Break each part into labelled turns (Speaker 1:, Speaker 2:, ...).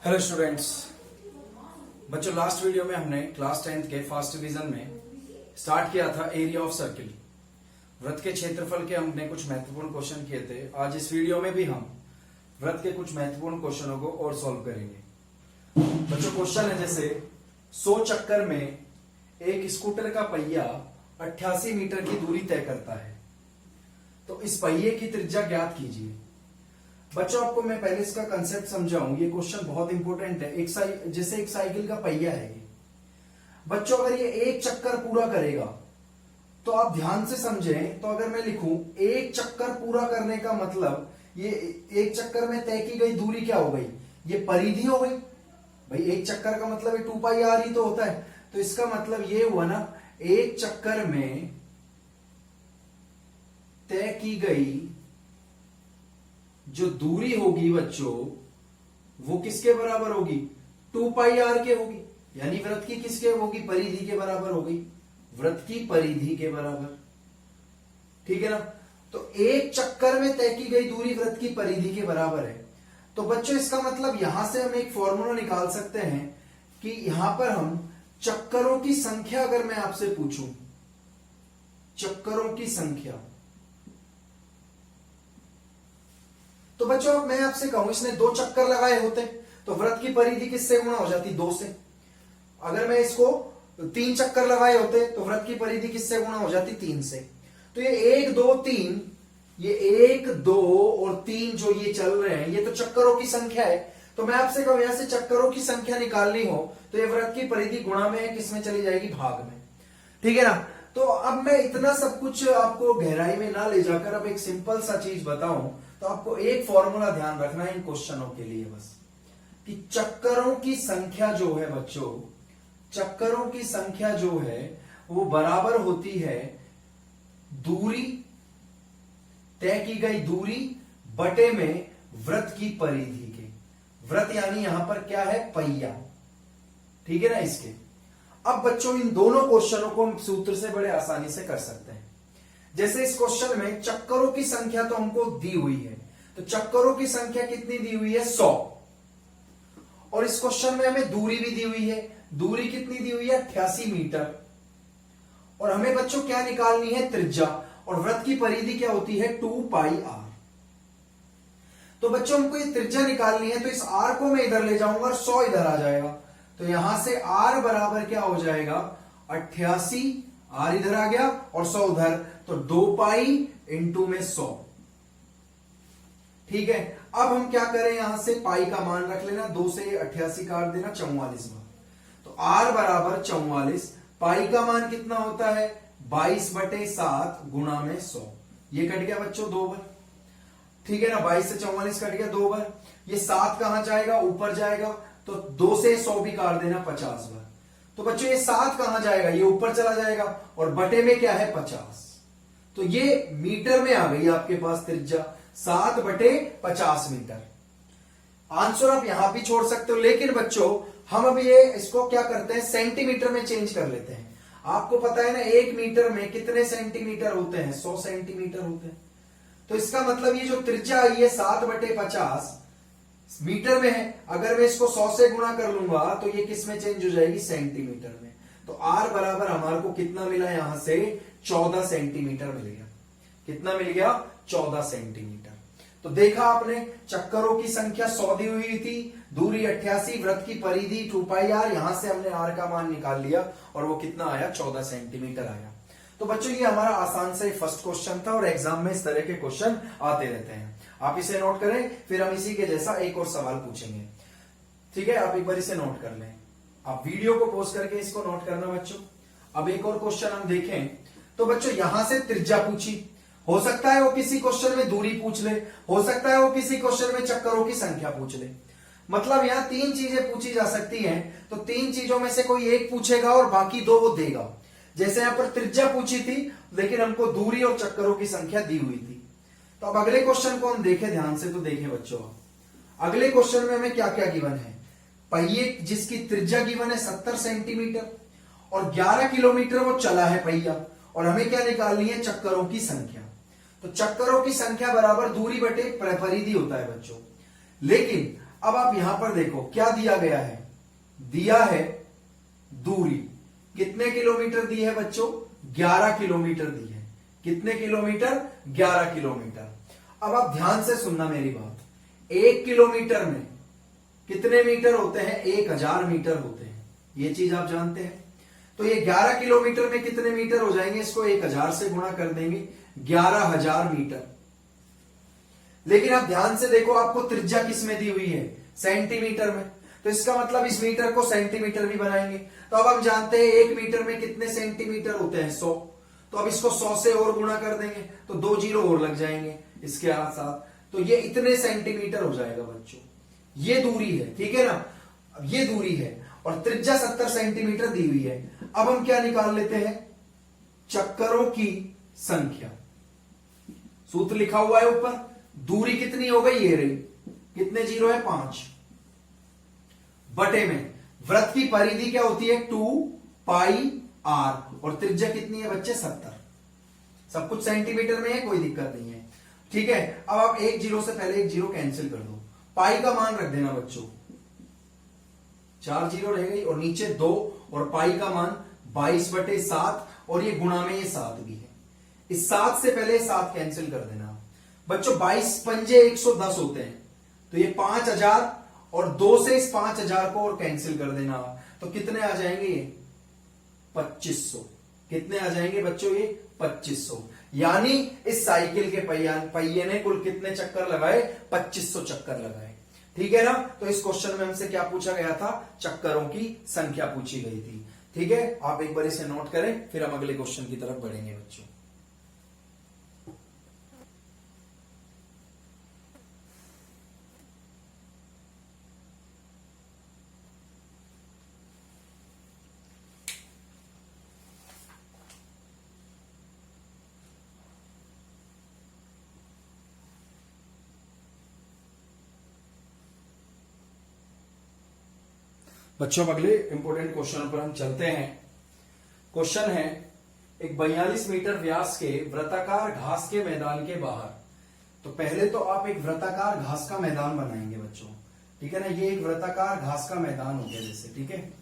Speaker 1: Hello students. बच्चों, last video में हमने क्लास 10th के फर्स्ट डिवीजन में स्टार्ट किया था एरिया ऑफ सर्किल। वृत्त के क्षेत्रफल के हमने कुछ महत्वपूर्ण क्वेश्चन किए थे। आज इस वीडियो में भी हम वृत्त के कुछ महत्वपूर्ण क्वेश्चनों को और सॉल्व करेंगे। बच्चों, क्वेश्चन है जैसे 100 चक्कर में एक स्कूटर का पहिया 88 मीटर की दूरी तय करता है, तो इस पहिए की त्रिज्या ज्ञात कीजिए। बच्चों, आपको मैं पहले इसका कंसेप्ट समझाऊं। ये क्वेश्चन बहुत इंपॉर्टेंट है। जैसे एक साइकिल का पहिया है ये। बच्चों, अगर ये एक चक्कर पूरा करेगा तो आप ध्यान से समझें। तो अगर मैं लिखूं एक चक्कर पूरा करने का मतलब, ये एक चक्कर में तय की गई दूरी क्या हो गई? ये परिधि हो गई। भाई एक चक्कर का मतलब ये 2πr ही तो होता है। तो इसका मतलब ये हुआ ना, एक चक्कर में तय की गई जो दूरी होगी बच्चों, वो किसके बराबर होगी? 2πr के होगी। यानी वृत्त की किसके होगी? परिधि के बराबर होगी। वृत्त की परिधि के बराबर, ठीक है ना। तो एक चक्कर में तय की गई दूरी वृत्त की परिधि के बराबर है। तो बच्चों, इसका मतलब यहां से हम एक फॉर्मूला निकाल सकते हैं कि यहां पर हम चक्करों की संख्या, अगर मैं आपसे पूछूं चक्करों की संख्या, तो बच्चों मैं आपसे कहूं इसने 2 चक्कर लगाए होते तो वृत्त की परिधि किससे गुणा हो जाती? 2 से। अगर मैं इसको 3 चक्कर लगाए होते तो वृत्त की परिधि किससे गुणा हो जाती? 3 से। तो ये 1 2 3, ये 1 2 और 3 जो ये चल रहे हैं, ये तो चक्करों की संख्या है। तो मैं आपसे कहूं यहां से चक्करों की संख्या निकालनी हो तो ये वृत्त की परिधि गुणा में है, किसमें चली जाएगी? भाग में, ठीक है ना। तो अब मैं इतना सब कुछ आपको गहराई में ना ले जाकर अब एक सिंपल सा चीज बताऊं, तो आपको एक फॉर्मूला ध्यान रखना है इन क्वेश्चनों के लिए बस, कि चक्करों की संख्या जो है बच्चों, चक्करों की संख्या जो है वो बराबर होती है दूरी, तय की गई दूरी बटे में वृत्त की परिधि के। वृत्त यानी यहां पर क्या है? पहिया, ठीक है ना इसके। अब बच्चों इन दोनों क्वेश्चनों को हम सूत्र से बड़े आसानी से कर सकते हैं। जैसे इस क्वेश्चन में चक्करों की संख्या तो हमको दी हुई है, तो चक्करों की संख्या कितनी दी हुई है? 100। और इस क्वेश्चन में हमें दूरी भी दी हुई है। दूरी कितनी दी हुई है? 88 मीटर। और हमें बच्चों क्या निकालनी है? त्रिज्या। और वृत्त की परिधि क्या होती है? 2πr। तो बच्चों हमको ये त्रिज्या निकालनी है, तो इस r को मैं इधर ले जाऊंगा और 100 इधर आ जाएगा। तो यहां से r बराबर क्या हो जाएगा? 88, r इधर आ गया और 100 उधर, तो 2π इंटू में 100, ठीक है। अब हम क्या करें, यहां से पाई का मान रख लेना, 2 से 88 काट देना, 44 बार। तो r बराबर 44, पाई का मान कितना होता है? 22/7 गुणा में 100। ये कट गया बच्चों 2 बार, ठीक है ना। 22 से 44 कट गया 2 बार। ये 7 कहां जाएगा? ऊपर जाएगा, तो 2 से 100 भी काट देना 50 बार। तो बच्चों ये 7 कहां जाएगा? ये ऊपर चला जाएगा, और बटे में क्या है? 50। तो ये मीटर में आ गई आपके पास त्रिज्या, 7/50 मीटर। आंसर आप यहां भी छोड़ सकते हो, लेकिन बच्चों हम अब ये इसको क्या करते हैं? सेंटीमीटर में चेंज कर लेते हैं। आपको पता है ना 1 मीटर में कितने सेंटीमीटर होते हैं? 100 सेंटीमीटर होते हैं। तो इसका मतलब ये जो त्रिज्या आई है 7/50 मीटर में है। अगर मैं इसको 100 से गुणा कर लूंगा तो ये किस में चेंज हो जाएगी? सेंटीमीटर में। तो r बराबर हमारे को कितना मिला? यहां से 14 सेंटीमीटर मिल गया। कितना मिल गया? 14 सेंटीमीटर। तो देखा आपने, चक्करों की संख्या 100 दी हुई थी, दूरी 88, वृत्त की परिधि 2πr, यहां से हमने r का मान निकाल लिया और वो कितना आया? 14 सेंटीमीटर आया। तो बच्चों ये हमारा आसान से फर्स्ट क्वेश्चन था, और एग्जाम में इस तरह के क्वेश्चन आते रहते हैं। आप इसे नोट करें, फिर हम इसी के जैसा एक और सवाल पूछेंगे, ठीक है। आप एक बार इसे नोट कर लें। आप वीडियो को पॉज करके इसको नोट करना बच्चों। अब एक और क्वेश्चन हम देखें, तो बच्चों यहां से त्रिज्या पूछी, हो सकता है वो किसी क्वेश्चन में दूरी पूछ ले, हो सकता है वो किसी क्वेश्चन में चक्करों की संख्या पूछ ले। मतलब यहां 3 चीजें पूछी जा सकती हैं, तो 3 चीजों में से कोई एक पूछेगा और बाकी 2 वो देगा। जैसे यहां पर त्रिज्या पूछी थी, लेकिन हमको दूरी और चक्करों की संख्या दी हुई थी। तो अब अगले क्वेश्चन को हम देखें ध्यान से, तो देखें बच्चों अगले क्वेश्चन में हमें क्या क्या गिवन है? पहिए जिसकी त्रिज्या गिवन है 70 सेंटीमीटर और 11 किलोमीटर वो चला है पहिया, और हमें क्या निकालनी है? चक्करों की संख्या। तो चक्करों की संख्या बराबर दूरी बटे परिधि होता है बच्चों। लेकिन अब आप यहां पर देखो क्या दिया गया है, दिया है दूरी कितने किलोमीटर दी है बच्चों, 11 किलोमीटर दी है। कितने किलोमीटर, 11 किलोमीटर। अब आप ध्यान से सुनना मेरी बात, 1 किलोमीटर में कितने मीटर होते हैं, 1000 मीटर होते हैं, ये चीज आप जानते हैं। तो ये 11 किलोमीटर में कितने मीटर हो जाएंगे, इसको 1000 से गुणा कर देंगे, 11000 मीटर। लेकिन आप ध्यान से देखो, आपको त्रिज्या किस में दी हुई है, सेंटीमीटर में, तो इसका मतलब इस मीटर को सेंटीमीटर भी बनाएंगे। तो अब हम जानते हैं 1 मीटर में कितने सेंटीमीटर होते हैं, 100। तो अब इसको 100 से और गुणा कर देंगे तो 2 जीरो और लग जाएंगे इसके साथ, तो ये इतने सेंटीमीटर हो जाएगा बच्चों। ये दूरी है, ठीक है ना, अब ये दूरी है और त्रिज्या 70 सेंटीमीटर दी हुई है। अब हम क्या निकाल लेते हैं, चक्करों की संख्या। सूत्र लिखा हुआ है ऊपर, दूरी कितनी हो गई, ये रही, कितने जीरो है, 5, बटे में वृत्त की परिधि क्या होती है, 2 पाई r, और त्रिज्या कितनी है बच्चे, 70। सब कुछ सेंटीमीटर में है, कोई दिक्कत नहीं है, ठीक है। अब आप एक जीरो से पहले एक जीरो कैंसिल कर दो, पाई का मान रख देना बच्चों, 4 जीरो रह गई और नीचे 2, और पाई का मान 22/7, और ये गुणा में ये 7 भी है। इस 7 से पहले 7 कैंसिल कर देना बच्चों, 22 पंजे 110 होते हैं, तो ये 5000, और 2 से इस 5000 को और कैंसिल कर देना, तो कितने आ जाएंगे ये, 2500। कितने आ जाएंगे बच्चों, ये 2500। यानी इस साइकिल के पहिए ने कुल कितने चक्कर लगाए, 2500 चक्कर लगाए, ठीक है ना। तो इस क्वेश्चन में हमसे क्या पूछा गया था, चक्करों की संख्या पूछी गई थी, ठीक है। आप एक बार इसे नोट करें, फिर हम अगले क्वेश्चन की तरफ बढ़ेंगे बच्चों। बच्चों अगले इंपॉर्टेंट क्वेश्चन पर हम चलते हैं। क्वेश्चन है, एक 42 मीटर व्यास के वृत्ताकार घास के मैदान के बाहर, तो पहले तो आप एक वृत्ताकार घास का मैदान बनाएंगे बच्चों, ठीक है ना। ये एक वृत्ताकार घास का मैदान हो गया जैसे, ठीक है,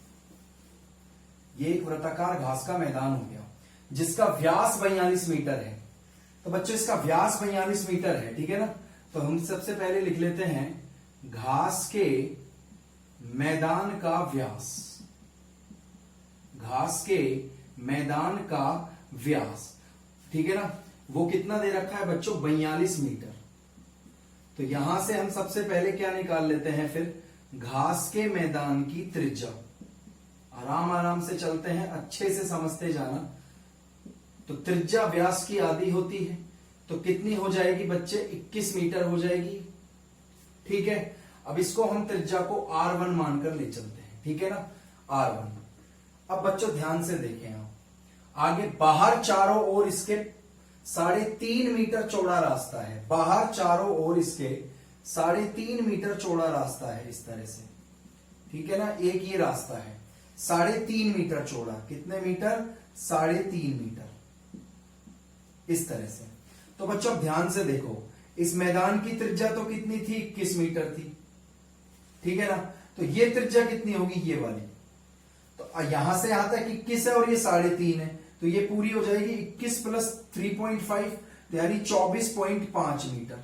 Speaker 1: ये एक वृत्ताकार घास का मैदान हो गया जिसका व्यास 42 मीटर है। तो बच्चों इसका व्यास 42 मीटर है, ठीक है ना। तो हम सबसे पहले लिख लेते हैं घास के मैदान का व्यास, घास के मैदान का व्यास, ठीक है ना, वो कितना दे रखा है बच्चों, 42 मीटर। तो यहां से हम सबसे पहले क्या निकाल लेते हैं, फिर घास के मैदान की त्रिज्या। आराम आराम से चलते हैं, अच्छे से समझते जाना। तो त्रिज्या व्यास की आधी होती है, तो कितनी हो जाएगी बच्चे, 21 मीटर हो जाएगी, ठीक है। अब इसको हम त्रिज्या को R1 मानकर ले चलते हैं, ठीक है ना, R1। अब बच्चों ध्यान से देखें आप, आगे बाहर चारों ओर इसके 3.5 मीटर चौड़ा रास्ता है, बाहर चारों ओर इसके 3.5 मीटर चौड़ा रास्ता है इस तरह से, ठीक है ना। एक ये रास्ता है 3.5 मीटर चौड़ा, कितने मीटर, 3.5 मीटर, इस तरह से। तो बच्चों ध्यान से देखो, इस मैदान की त्रिज्या तो कितनी थी, 21 मीटर थी, ठीक है ना। तो ये त्रिज्या कितनी होगी, ये वाली, तो यहां से यहां तक 21 है और ये 3.5 है, तो ये पूरी हो जाएगी 21 प्लस 3.5, यानी 24.5 मीटर।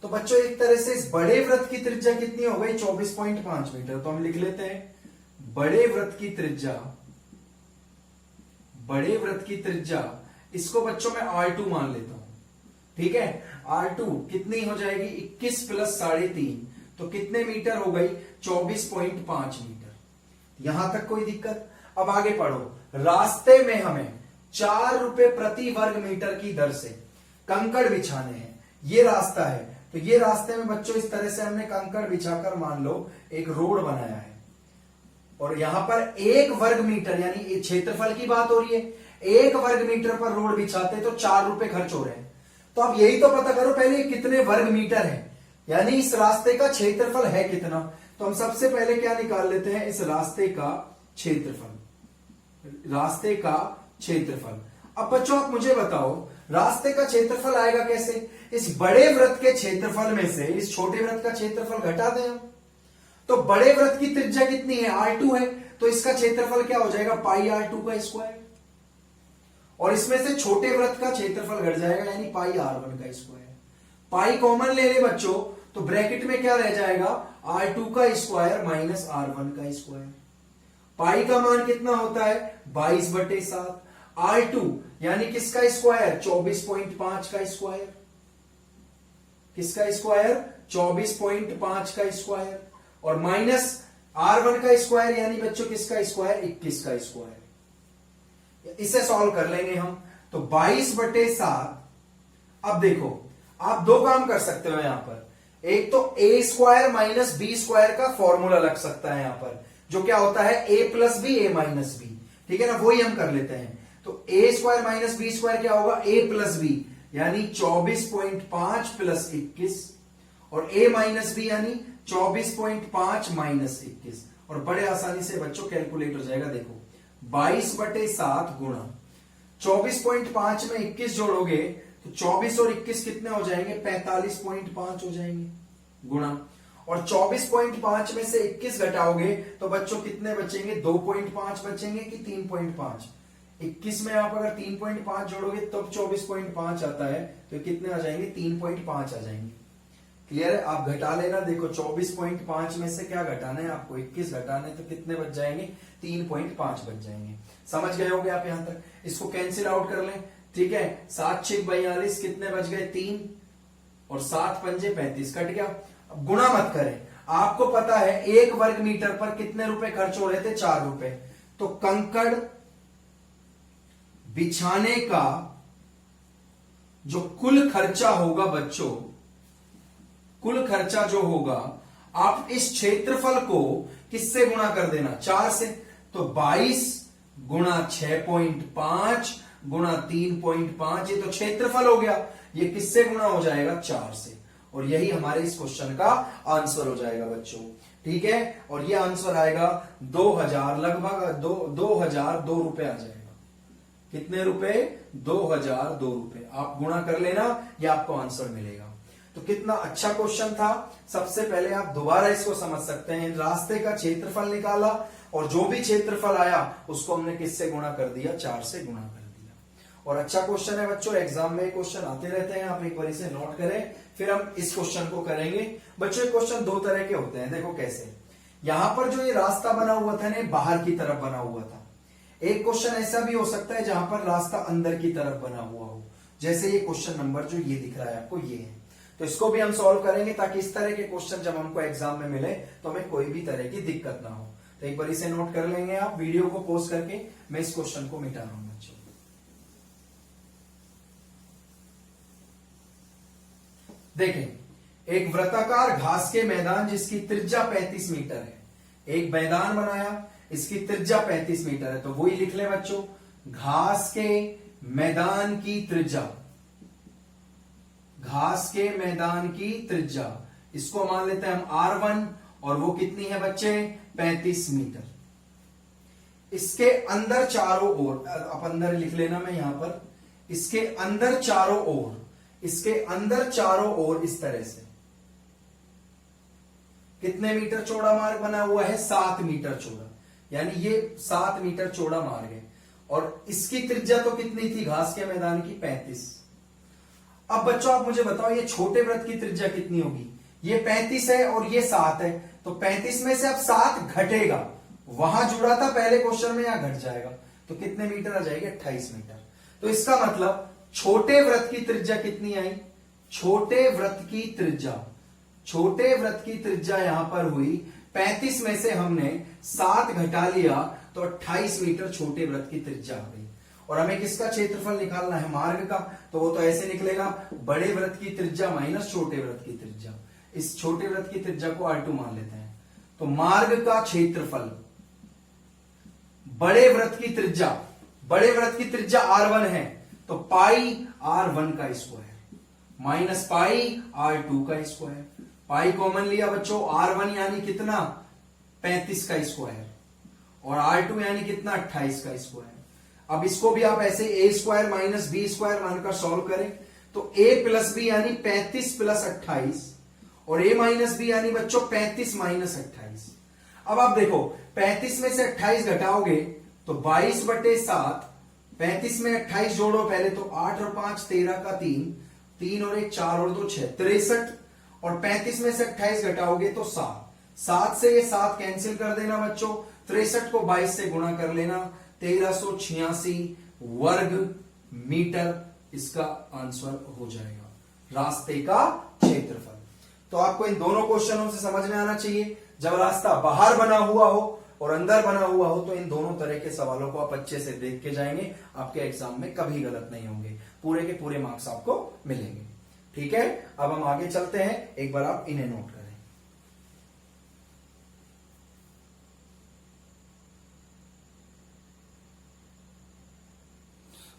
Speaker 1: तो बच्चों एक तरह से इस बड़े वृत्त की त्रिज्या कितनी हो गई, 24.5 मीटर। तो हम लिख लेते हैं बड़े वृत्त की त्रिज्या, बड़े वृत्त की त्रिज्या, इसको बच्चों मैं R2 मान लेता हूं, ठीक है। R2 कितनी हो जाएगी, 21 प्लस 3.5, तो कितने मीटर हो गई, 24.5 मीटर। यहां तक कोई दिक्कत। अब आगे पढ़ो, रास्ते में हमें 4 रुपए प्रति वर्ग मीटर की दर से कंकड़ बिछाने हैं। ये रास्ता है, तो ये रास्ते में बच्चों इस तरह से हमने कंकड़ बिछाकर मान लो एक रोड बनाया है, और यहां पर 1 वर्ग मीटर, यानी क्षेत्रफल की बात हो रही है, 1 वर्ग मीटर पर रोड बिछाते तो 4 रुपए खर्च हो रहे हैं। तो अब यही तो पता करो पहले कितने वर्ग मीटर है, यानी इस रास्ते का क्षेत्रफल है कितना। तो हम सबसे पहले क्या निकाल लेते हैं, इस रास्ते का क्षेत्रफल, रास्ते का क्षेत्रफल। अब बच्चों आप मुझे बताओ रास्ते का क्षेत्रफल आएगा कैसे? इस बड़े वृत्त के क्षेत्रफल में से इस छोटे वृत्त का क्षेत्रफल घटा दें हम। तो बड़े वृत्त की त्रिज्या कितनी है? R2 है, तो इसका क्षेत्रफल क्या हो जाएगा? पाई R2 का स्क्वायर। और इसमें से छोटे वृत्त का क्षेत्रफल घट जाएगा यानी पाई R1 का स्क्वायर। पाई कॉमन ले ले बच्चों, तो ब्रैकेट में क्या रह जाएगा? R2 का स्क्वायर माइनस R1 का स्क्वायर। पाई का मान कितना होता है? 22/7। R2 यानी किसका स्क्वायर? 24.5 का स्क्वायर। किसका स्क्वायर? 24.5 का स्क्वायर। और माइनस R1 का स्क्वायर यानी बच्चों किसका स्क्वायर? 21 का स्क्वायर। इसे सॉल्व कर लेंगे हम, तो 22/7। अब देखो आप दो काम कर सकते हो यहां पर, एक तो a square minus B square का फॉर्मूला लग सकता है यहां पर, जो क्या होता है? a plus B a minus B, ठीक है ना? वही हम कर लेते हैं। तो a square minus B square क्या होगा? a प्लस बी यानी 24.5 प्लस 21, और a माइनस बी यानी 24.5 माइनस 21। और बड़े आसानी से बच्चों कैलकुलेट हो जाएगा। देखो 22/7 गुणा 24.5 में 21 जोड़ोगे तो 24 और 21 कितने हो जाएंगे? 45.5 हो जाएंगे गुणा, और 24.5 में से 21 घटाओगे तो बच्चों कितने बचेंगे? 2.5 बचेंगे कि 3.5? 21 में आप अगर 3.5 जोड़ोगे तब 24.5 आता है, तो कितने आ जाएंगे? 3.5 आ जाएंगे। क्लियर है? आप घटा लेना। देखो 24.5 में से क्या घटाना है आपको? 21 घटाना है, तो कितने बच जाएंगे? 3.5 बच जाएंगे। समझ गए होंगे आप यहां तक? इसको कैंसिल आउट कर लें, ठीक है? 7 6 42, कितने बच गए? 3, और 7 पंजे 35, कट गया। अब गुणा मत करें, आपको पता है 1 वर्ग मीटर पर कितने रुपए खर्च हो रहे थे? 4 रुपए। तो कंकड़ बिछाने का जो कुल खर्चा होगा बच्चों, कुल खर्चा जो होगा, आप इस क्षेत्रफल को किससे गुणा कर देना? 4 से। तो 22 गुणा 6.5 गुणा 3.5, ये तो क्षेत्रफल हो गया। ये किससे गुणा हो जाएगा? 4 से। और यही हमारे इस क्वेश्चन का आंसर हो जाएगा बच्चों, ठीक है? और ये आंसर आएगा 2000, लगभग 2002 रुपए आ जाएगा। कितने रुपए? 2002 रुपए। आप गुणा कर लेना, ये आपको आंसर मिलेगा। तो कितना अच्छा क्वेश्चन था। सबसे पहले आप दोबारा इसको समझ सकते हैं। रास्ते का क्षेत्रफल निकाला और जो भी क्षेत्रफल आया उसको हमने किससे गुणा कर दिया? 4 से गुणा कर दिया। और अच्छा क्वेश्चन है बच्चों, एग्जाम में क्वेश्चन आते रहते हैं, आप एक बार इसे नोट करें, फिर हम इस क्वेश्चन को करेंगे। बच्चों क्वेश्चन 2 तरह के होते हैं। देखो कैसे, यहां पर जो ये रास्ता बना हुआ था ना, बाहर की तरफ बना हुआ था। एक क्वेश्चन ऐसा भी हो सकता है जहां पर रास्ता अंदर की तरफ बना हुआ हो, जैसे ये क्वेश्चन नंबर जो ये दिख रहा है आपको, ये है। तो इसको भी हम सॉल्व करेंगे ताकि इस तरह के क्वेश्चन जब हमको एग्जाम में मिले तो हमें कोई भी तरह की दिक्कत ना हो। तो एक बार इसे नोट कर लेंगे आप, वीडियो को पॉज करके। मैं इस क्वेश्चन को मिटा रहा हूं बच्चों। देखें, एक वृत्ताकार घास के मैदान जिसकी त्रिज्या 35 मीटर है। एक मैदान बनाया, इसकी त्रिज्या 35 मीटर है, तो वही लिख ले बच्चों, घास के मैदान की त्रिज्या, घास के मैदान की त्रिज्या, इसको मान लेते हैं हम R1, और वो कितनी है बच्चे? 35 मीटर। इसके अंदर चारों ओर, आप अंदर लिख लेना, मैं यहां पर, इसके अंदर चारों ओर, इसके अंदर चारों ओर इस तरह से कितने मीटर चौड़ा मार्ग बना हुआ है? 7 मीटर चौड़ा, यानी ये 7 मीटर चौड़ा मार्ग है। और इसकी त्रिज्या तो कितनी थी घास के मैदान की? 35। अब बच्चों आप मुझे बताओ, ये छोटे वृत्त की त्रिज्या कितनी होगी? ये 35 है और ये 7 है, तो 35 में से अब 7 घटेगा, वहां जुड़ा था पहले क्वेश्चन में, यहां घट जाएगा, तो कितने मीटर आ जाएगी? 28 मीटर। तो इसका मतलब छोटे वृत्त की त्रिज्या कितनी आई? छोटे वृत्त की त्रिज्या, छोटे वृत्त की त्रिज्या यहां पर हुई 35 में से हमने 7 घटा लिया, तो 28 मीटर छोटे वृत्त की त्रिज्या आ गई। और हमें किसका क्षेत्रफल निकालना है? मार्ग का। तो वो तो ऐसे निकलेगा, बड़े वृत्त की त्रिज्या माइनस छोटे वृत्त की त्रिज्या। इस छोटे वृत्त की त्रिज्या को R2 मान लेते हैं। तो मार्ग का क्षेत्रफल, बड़े वृत्त की त्रिज्या, बड़े वृत्त की त्रिज्या R1 है, तो पाई R1 का स्क्वायर माइनस पाई R2 का स्क्वायर। पाई कॉमन लिया बच्चों, R1 यानी कितना? 35 का स्क्वायर, और R2 यानी कितना? 28 का स्क्वायर। अब इसको भी आप ऐसे ए स्क्वायर माइनस बी स्क्वायर मानकर सॉल्व करें तो ए प्लस बी यानी 35 प्लस 28 और ए माइनस बी यानी बच्चों 35 माइनस 28। अब आप देखो 35 में से 28 घटाओगे तो 22/7, 35 में 28 जोड़ो पहले तो 8 और 5 13 का 3, 3 और 1 4 और 2 6 63 और 35 में से 28 घटाओगे तो 7, 7 से ये 7 कैंसिल कर देना बच्चों, 63 को 22 से गुणा कर लेना, 1386 वर्ग मीटर इसका आंसर हो जाएगा, रास्ते का क्षेत्रफल। तो आपको इन दोनों क्वेश्चनों से समझ में आना चाहिए, जब रास्ता बाहर बना हुआ हो और अंदर बना हुआ हो तो इन दोनों तरह के सवालों को आप अच्छे से देख के जाएंगे, आपके एग्जाम में कभी गलत नहीं होंगे, पूरे के पूरे मार्क्स आपको मिलेंगे। ठीक है, अब हम आगे चलते हैं, एक बार आप इन्हें नोट करें।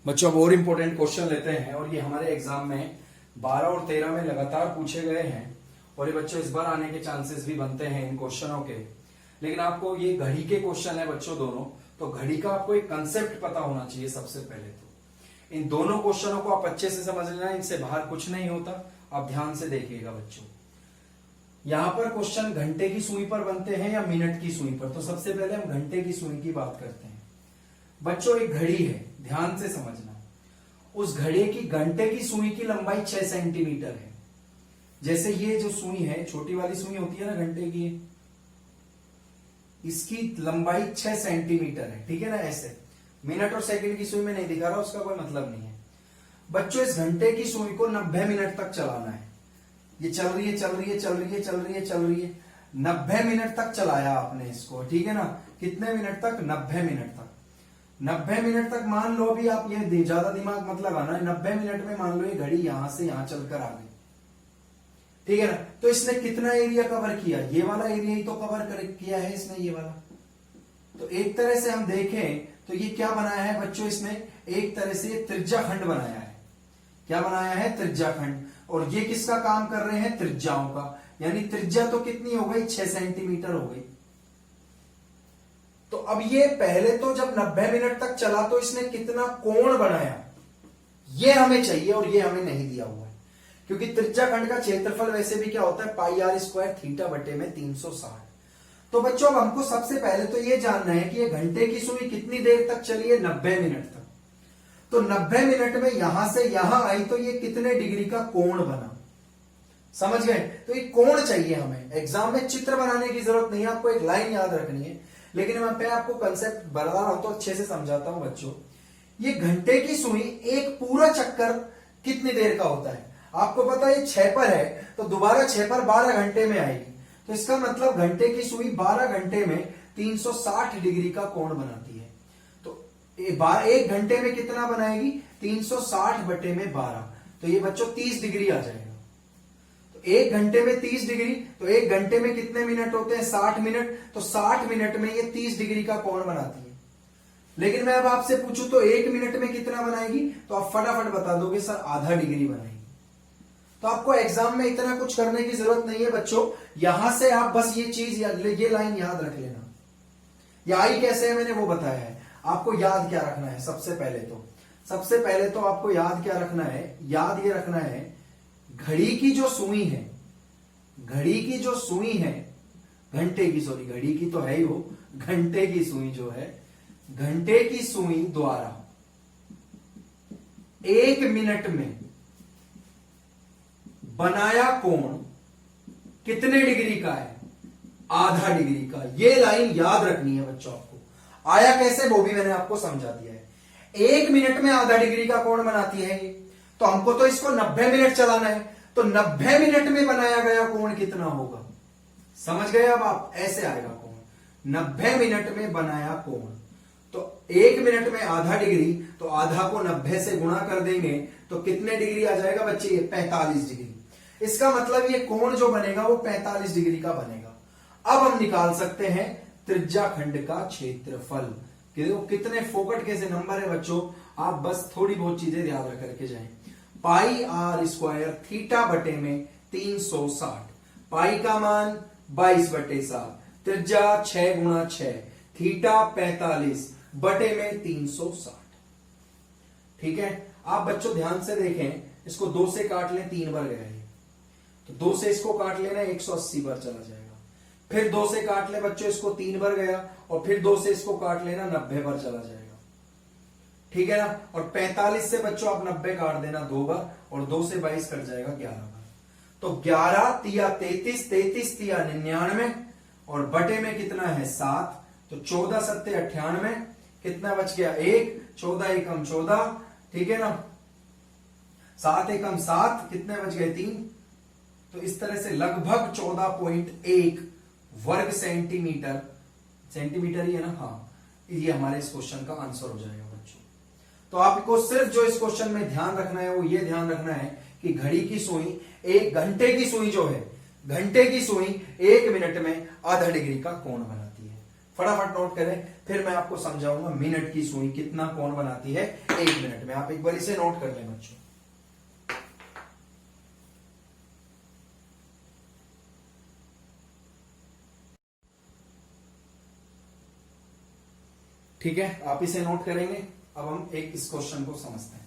Speaker 1: बच्चों अब और इंपॉर्टेंट क्वेश्चन लेते हैं और ये हमारे एग्जाम में 12 और 13 में लगातार पूछे गए हैं और ये बच्चों इस बार आने के चांसेस भी बनते हैं इन क्वेश्चनों के। लेकिन आपको ये घड़ी के क्वेश्चन है बच्चों दोनों, तो घड़ी का आपको एक कंसेप्ट पता होना चाहिए सबसे पहले। तो इन दोनों क्वेश्चनों को आप अच्छे से समझ लेना, इनसे बाहर कुछ नहीं होता, आप ध्यान से देखिएगा बच्चों। यहां पर क्वेश्चन घंटे की सुई पर बनते हैं या मिनट की सुई पर, तो सबसे पहले हम घंटे की सुई की बात करते हैं। बच्चों एक घड़ी है, ध्यान से समझना, उस घड़ी की घंटे की सुई की लंबाई 6 सेंटीमीटर है। जैसे ये जो सुई है, छोटी वाली सुई होती है ना घंटे की, इसकी लंबाई 6 सेंटीमीटर है, ठीक है ना। ऐसे मिनट और सेकंड की सुई में नहीं दिखा रहा, उसका कोई मतलब नहीं है। बच्चों इस घंटे की सुई को 90 मिनट तक चलाना है। ये चल रही है, चल रही है, चल रही है, चल रही है, चल रही है, 90 मिनट तक चलाया आपने इसको, ठीक है ना। कितने मिनट तक? 90 मिनट तक। 90 मिनट तक मान लो, अभी आप ये ज्यादा दिमाग मत लगाना, 90 मिनट में मान लो ये घड़ी यहां से यहां चलकर आ गई, ठीक है ना। तो इसने कितना एरिया कवर किया? ये वाला एरिया ही तो कवर किया है इसने, ये वाला। तो एक तरह से हम देखें तो ये क्या बनाया है बच्चों, इसने एक तरह से त्रिज्या खंड बनाया है। क्या बनाया है? त्रिज्या खंड। और ये किसका काम कर रहे हैं? त्रिज्याओं का। यानी त्रिज्या तो कितनी हो गई? 6 सेंटीमीटर हो गई। तो अब ये पहले तो जब 90 मिनट तक चला तो इसने कितना कोण बनाया, ये हमें चाहिए और ये हमें नहीं दिया हुआ है। क्योंकि त्रिज्या खंड का क्षेत्रफल वैसे भी क्या होता है? पाई आर स्क्वायर थीटा बटे में 360। तो बच्चों अब हमको सबसे पहले तो ये जानना है कि ये घंटे की सुई कितनी देर तक चली है? 90 मिनट तक। तो 90 मिनट में यहां से यहां आई तो ये कितने डिग्री का कोण बना? समझ गए? तो ये कोण चाहिए हमें। एग्जाम में चित्र बनाने की जरूरत नहीं है, आपको एक लाइन याद रखनी है। लेकिन मैं आपको कंसेप्ट बता रहा हूं तो अच्छे से समझाता हूं बच्चों। ये घंटे की सुई एक पूरा चक्कर कितनी देर का होता है? आपको पता है 6 पर है तो दोबारा 6 पर 12 घंटे में आएगी। तो इसका मतलब घंटे की सुई 12 घंटे में 360 डिग्री का कोण बनाती है। तो 1 घंटे में कितना बनाएगी? 360 बटे में 12। तो ये बच्चों 30 डिग्री आ जाएगा। तो 1 घंटे में 30 डिग्री, तो 1 घंटे में कितने मिनट होते हैं? 60 मिनट। तो 60 मिनट में ये 30 डिग्री का कोण बनाती है। लेकिन मैं अब आपसे पूछूं तो 1 मिनट में कितना बनाएगी? तो आप फटाफट बता दोगे सर आधा डिग्री बनाएगी। तो आपको एग्जाम में इतना कुछ करने की जरूरत नहीं है बच्चों। यहां से आप बस ये चीज ये लाइन याद रख लेना। ये आई कैसे है मैंने वो बताया है। आपको याद क्या रखना है? सबसे पहले तो आपको याद क्या रखना है? याद ये रखना है घड़ी की जो सुई है, घड़ी की जो सुई है, घंटे की, सॉरी घड़ी की तो है ही वो, घंटे की सुई जो है, घंटे की सुई द्वारा 1 मिनट में बनाया कोण कितने डिग्री का है? आधा डिग्री का। ये लाइन याद रखनी है बच्चों आपको। आया कैसे वो भी मैंने आपको समझा दिया है। 1 मिनट में आधा डिग्री का कोण बनाती है ये। तो हमको तो इसको 90 मिनट चलाना है, तो 90 मिनट में बनाया गया कोण कितना होगा? समझ गए अब आप? ऐसे आएगा कोण, 90 मिनट में बनाया कोण। तो 1 मिनट में आधा डिग्री, तो आधा को 90 से गुणा कर देंगे तो कितने डिग्री आ जाएगा बच्चे? ये 45 डिग्री। इसका मतलब ये कोण जो बनेगा वो 45 डिग्री का बनेगा। अब हम निकाल सकते हैं त्रिज्या खंड का क्षेत्रफल। कितने फोकट कैसे नंबर है बच्चों, आप बस थोड़ी बहुत चीजें याद रख करके जाएं। पाई आर स्क्वायर थीटा बटे में 360, पाई का मान 22/7, त्रिज्या 6 × 6, थीटा 45 बटे में 360। ठीक है, आप बच्चों ध्यान से देखें, इसको 2 से काट लें, 3 बार गया है, तो 2 से इसको काट लेना 180 बार चला जाएगा। फिर 2 से काट ले बच्चों, इसको 3 बार गया, और फिर 2 से इसको काट लेना 90 बार चला जाएगा। ठीक है ना, और 45 से बच्चों आप 90 काट देना 2 बार, और 2 से 22 कट जाएगा 11 बार। तो 11 तिया 33, 33 तिया 99, और बटे में कितना है 7, तो 14 सत्ते 98, कितना बच गया 1, 14 एकम 14, ठीक है ना, 7 एकम 7, कितने बच गए 3। तो इस तरह से लगभग 14.1 वर्ग सेंटीमीटर, सेंटीमीटर ही है ना, हाँ, ये हमारे इस क्वेश्चन का आंसर हो जाएगा बच्चों। तो आपको सिर्फ जो इस क्वेश्चन में ध्यान रखना है वो ये ध्यान रखना है कि घड़ी की सुई, 1 घंटे की सुई जो है, घंटे की सुई 1 मिनट में आधा डिग्री का कोण बनाती है। फटाफट नोट करें, फिर मैं आपको समझाऊंगा मिनट की सुई कितना कोण बनाती है 1 मिनट में। आप एक बार इसे नोट कर लें बच्चों। ठीक है, आप इसे नोट करेंगे। अब हम एक इस क्वेश्चन को समझते हैं।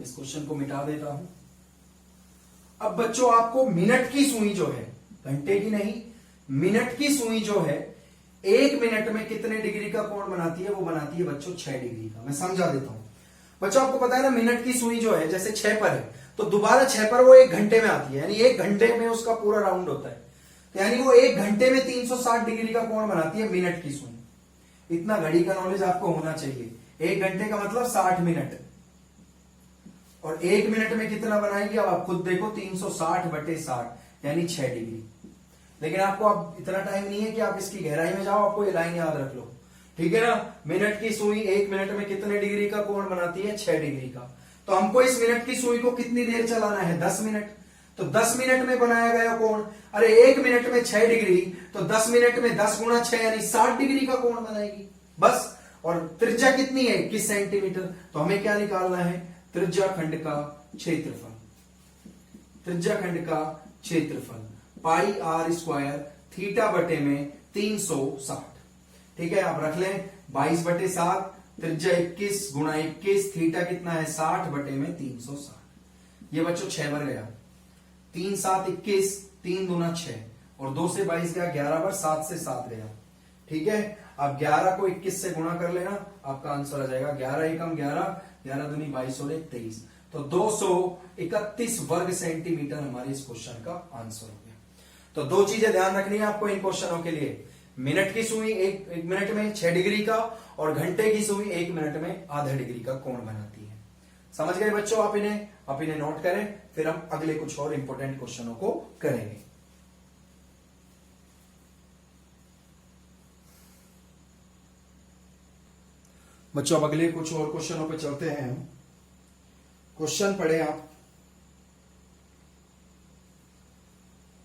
Speaker 1: इस क्वेश्चन को मिटा देता हूं। अब बच्चों आपको मिनट की सुई जो है, घंटे की नहीं, मिनट की सुई जो है 1 मिनट में कितने डिग्री का कोण बनाती है, वो बनाती है बच्चों 6 डिग्री का। मैं समझा देता हूं बच्चों, आपको पता है ना मिनट की सुई जो है जैसे 6 पर है, तो दोबारा 6 पर वो 1 घंटे में आती है, यानी 1 घंटे में उसका पूरा राउंड होता है, तो यानी वो 1 घंटे में 360 डिग्री का कोण बनाती है मिनट की सुई। इतना घड़ी का नॉलेज आपको होना चाहिए। 1 घंटे का मतलब 60 मिनट, और 1 मिनट में कितना बनाएगी अब आप खुद देखो, 360/60 यानी 6 डिग्री। लेकिन आपको अब इतना टाइम नहीं है कि आप इसकी गहराई में जाओ, आपको ये लाइन याद रख लो, ठीक है ना। मिनट की सुई 1 मिनट में कितने डिग्री का कोण बनाती है, 6 डिग्री का। तो हमको इस मिनट की सुई को कितनी देर चलाना है, 10 मिनट। तो 10 मिनट में बनाया गया कोण, अरे 1 मिनट में 6 डिग्री, तो 10 मिनट में 10 गुणा 6 यानी 60 डिग्री का कोण बनाएगी बस। और त्रिज्या कितनी है, 21 सेंटीमीटर। तो हमें क्या निकालना है, त्रिज्या खंड का क्षेत्रफल। त्रिज्या खंड का क्षेत्रफल पाई r स्क्वायर थीटा बटे में 360। ठीक है, आप रख लें 22/7, त्रिज्या 21 गुणा 21, थीटा कितना है 60 बटे में 360। ये बच्चों 6 बार गया, 3 7 21, 3 दूना 6, और 2 से 22 गया 11 बार, 7 से 7 गया। ठीक है, अब 11 को 21 से गुणा कर लेना, आपका आंसर आ जाएगा 11 एकम 11, 11 दूनी 22 और 1 23। तो 231 वर्ग सेंटीमीटर हमारे इस क्वेश्चन का आंसर हो गया। तो 2 चीजें ध्यान रखनी है आपको इन क्वेश्चनों के लिए, मिनट की सुई 1 मिनट में 6 डिग्री का, और घंटे की सुई 1 मिनट में आधा डिग्री का कोण बनाती है। समझ गए बच्चों आप इन्हें नोट करें, फिर हम अगले कुछ और इंपॉर्टेंट क्वेश्चनों को करेंगे। बच्चों अब अगले कुछ और क्वेश्चनों पे चलते हैं। क्वेश्चन पढ़े आप,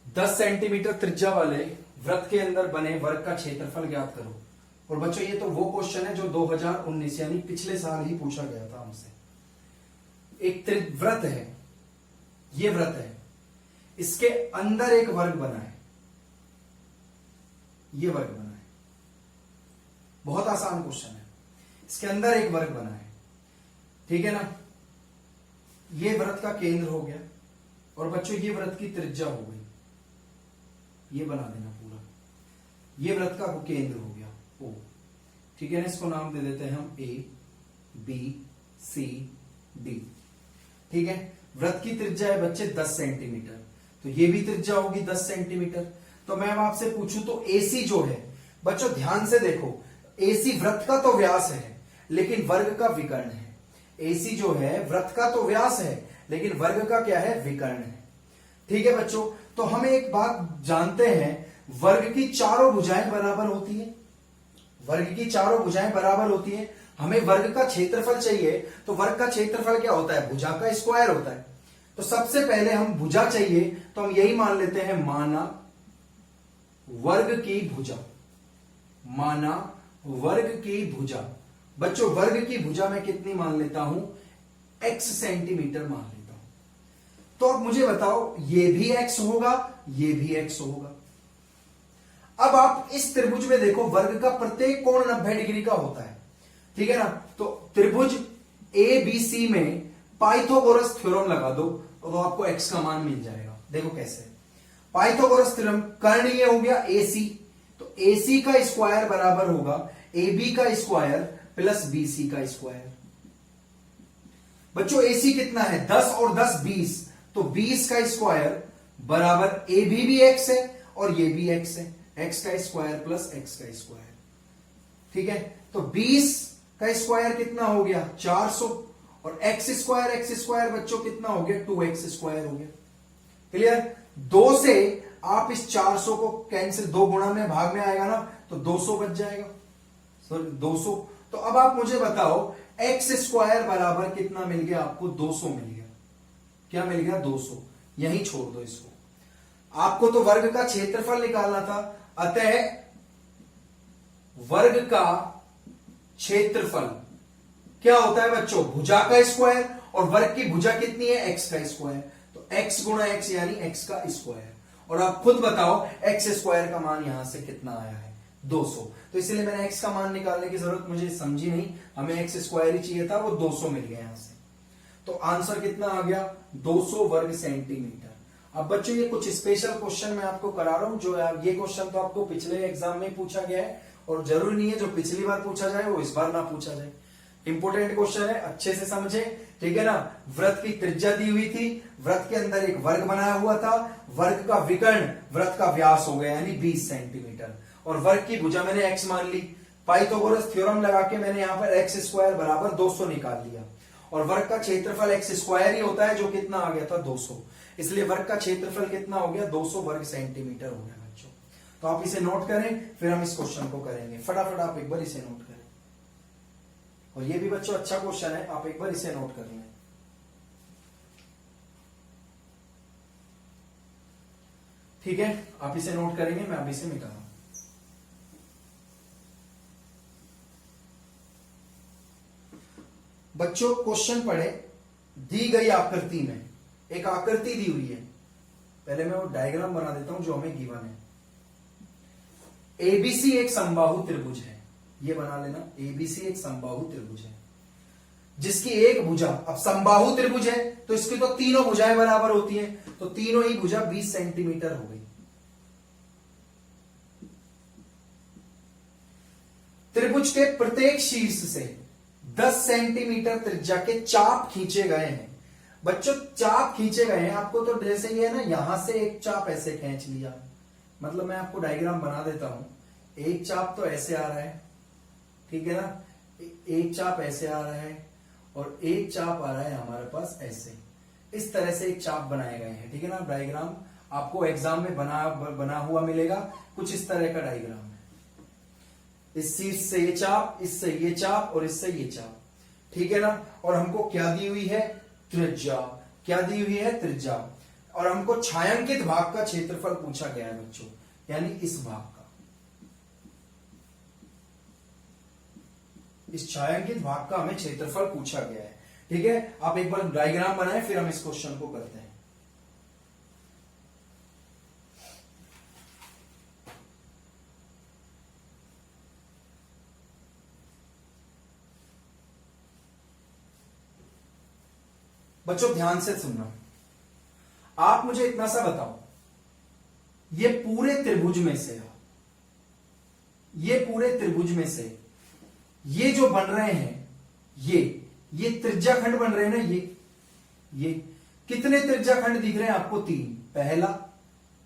Speaker 1: 10 सेंटीमीटर त्रिज्या वाले वृत्त के अंदर बने वर्ग का क्षेत्रफल ज्ञात करो। और बच्चों ये तो वो क्वेश्चन है जो 2019 यानी पिछले साल ही पूछा गया था हमसे। एक वृत्त है, ये वृत्त है, इसके अंदर एक वर्ग बना है, ये वर्ग बना है, बहुत आसान क्वेश्चन है। इसके अंदर एक वर्ग बना है, ठीक है ना। ये वृत्त का केंद्र हो गया, और बच्चों ये वृत्त की त्रिज्या हो गई, ये बना देना पूरा, ये वृत्त का केंद्र हो गया O, ठीक है ना। इसको नाम दे देते हैं हम A B C D, ठीक है। वृत्त की त्रिज्या है बच्चे 10 सेंटीमीटर, तो ये भी त्रिज्या होगी 10 सेंटीमीटर। तो मैं आपसे पूछूं तो AC जो है बच्चों ध्यान से देखो, AC वृत्त का तो व्यास है लेकिन वर्ग का विकर्ण है। AC जो है वृत्त का तो व्यास है लेकिन वर्ग का क्या है, विकर्ण है। ठीक है बच्चों, तो हमें एक बात जानते हैं, वर्ग की चारों भुजाएं बराबर होती है, वर्ग की चारों भुजाएं बराबर होती है। हमें वर्ग का क्षेत्रफल चाहिए, तो वर्ग का क्षेत्रफल क्या होता है, भुजा का स्क्वायर होता है। तो सबसे पहले हम भुजा चाहिए, तो हम यही मान लेते हैं, माना वर्ग की भुजा, माना वर्ग की भुजा। बच्चों वर्ग की भुजा में कितनी मान लेता हूं, x सेंटीमीटर मान लेता हूं। तो अब मुझे बताओ, ये भी x होगा, ये भी x होगा। अब आप इस त्रिभुज में देखो, वर्ग का प्रत्येक कोण 90 डिग्री का होता है, ठीक है ना। तो त्रिभुज ए बी सी में पाइथागोरस थ्योरम लगा दो तो आपको एक्स का मान मिल जाएगा। देखो कैसे, पाइथागोरस थ्योरम कर्ण ये हो गया AC, तो AC का स्क्वायर बराबर होगा AB का स्क्वायर प्लस BC का स्क्वायर। बच्चों AC कितना है 10 और 10 20, तो 20 का स्क्वायर बराबर AB भी x है और ये भी x है, x का स्क्वायर प्लस x का स्क्वायर। ठीक है, तो 20 का स्क्वायर कितना हो गया 400 और x स्क्वायर बच्चों कितना हो गया 2x स्क्वायर हो गया। क्लियर, 2 से आप इस 400 को कैंसिल, 2 गुणा में भाग में आएगा ना तो 200 बच जाएगा, सॉरी 200। तो अब आप मुझे बताओ x स्क्वायर बराबर कितना मिल गया आपको 200 मिल गया। क्या मिल गया 200, यहीं छोड़ दो इसको। आपको तो वर्ग का क्षेत्रफल निकालना था, अतः वर्ग का क्षेत्रफल क्या होता है बच्चों भुजा का स्क्वायर, और वर्ग की भुजा कितनी है x का स्क्वायर, तो x गुणा x यानी x का स्क्वायर। और आप खुद बताओ x स्क्वायर का मान यहां से कितना आया है 200, तो इसलिए मैंने x का मान निकालने की जरूरत मुझे समझी नहीं, हमें x स्क्वायर ही चाहिए था, वो 200 मिल गया यहां से। तो आंसर कितना आ गया 200 वर्ग सेंटीमीटर। अब बच्चों ये कुछ स्पेशल क्वेश्चन मैं आपको करा रहा हूं, जो ये क्वेश्चन तो आपको पिछले एग्जाम में पूछा गया है और जरूरी नहीं है जो पिछली बार पूछा जाए वो इस बार ना पूछा जाए। इंपोर्टेंट क्वेश्चन है, अच्छे से समझे, ठीक है ना। वृत्त की त्रिज्या दी हुई थी, वृत्त के अंदर एक वर्ग बनाया हुआ था, वर्ग का विकर्ण वृत्त का व्यास हो गया यानी 20 सेंटीमीटर, और वर्ग की भुजा मैंने x मान ली। पाइथागोरस थ्योरम लगा के मैंने यहां पर x स्क्वायर बराबर 200 निकाल लिया, और वर्ग का क्षेत्रफल x स्क्वायर ही होता है जो कितना आ गया था 200, इसलिए वर्ग का क्षेत्रफल कितना हो गया 200 वर्ग सेंटीमीटर हो गया बच्चों। तो आप इसे नोट करें, फिर हम इस क्वेश्चन को करेंगे। फटाफट आप एक बार इसे नोट करें, और ये भी बच्चों अच्छा क्वेश्चन है, आप एक बार इसे नोट कर लें। ठीक है, आप इसे नोट करेंगे, मैं अभी इसे मिटा रहा हूं। बच्चों क्वेश्चन पढ़े, दी गई आकृति में एक आकृति दी हुई है, पहले मैं वो डायग्राम बना देता हूं जो हमें गिवन है। एबीसी एक समबाहु त्रिभुज है, ये बना लेना, एबीसी एक समबाहु त्रिभुज है जिसकी एक भुजा, अब समबाहु त्रिभुज है तो इसकी तो तीनों भुजाएं बराबर होती हैं, तो तीनों ही भुजा 20 सेंटीमीटर हो गई। त्रिभुज के प्रत्येक शीर्ष से 10 सेंटीमीटर त्रिज्या के चाप खींचे गए हैं। बच्चों चाप खींचे गए हैं, आपको तो जैसे ये है ना, यहां से एक चाप ऐसे खींच लिया, मतलब मैं आपको डायग्राम बना देता हूं। एक चाप तो ऐसे आ रहा है, ठीक है ना, एक चाप ऐसे आ रहा है और एक चाप आ रहा है हमारे पास ऐसे, इस तरह से एक चाप बनाए गए हैं, ठीक है ना। डायग्राम आपको एग्जाम में बना हुआ मिलेगा, कुछ इस तरह का डायग्राम है। इस शीर्ष से ये चाप, इससे ये चाप और इससे ये चाप, ठीक है ना। और हमको क्या दी हुई है त्रिज्या, क्या दी हुई है त्रिज्या, और हमको छायांकित भाग का क्षेत्रफल पूछा गया है बच्चों, यानी इस भाग का, इस छायांकित भाग का हमें क्षेत्रफल पूछा गया है। ठीक है, आप एक बार डायग्राम बनाएं, फिर हम इस क्वेश्चन को करते हैं। बच्चों ध्यान से सुनना, आप मुझे इतना सा बताओ, ये पूरे त्रिभुज में से, ये पूरे त्रिभुज में से ये जो बन रहे हैं, ये त्रिज्या खंड बन रहे हैं ना, ये कितने त्रिज्या खंड दिख रहे हैं आपको? 3, पहला,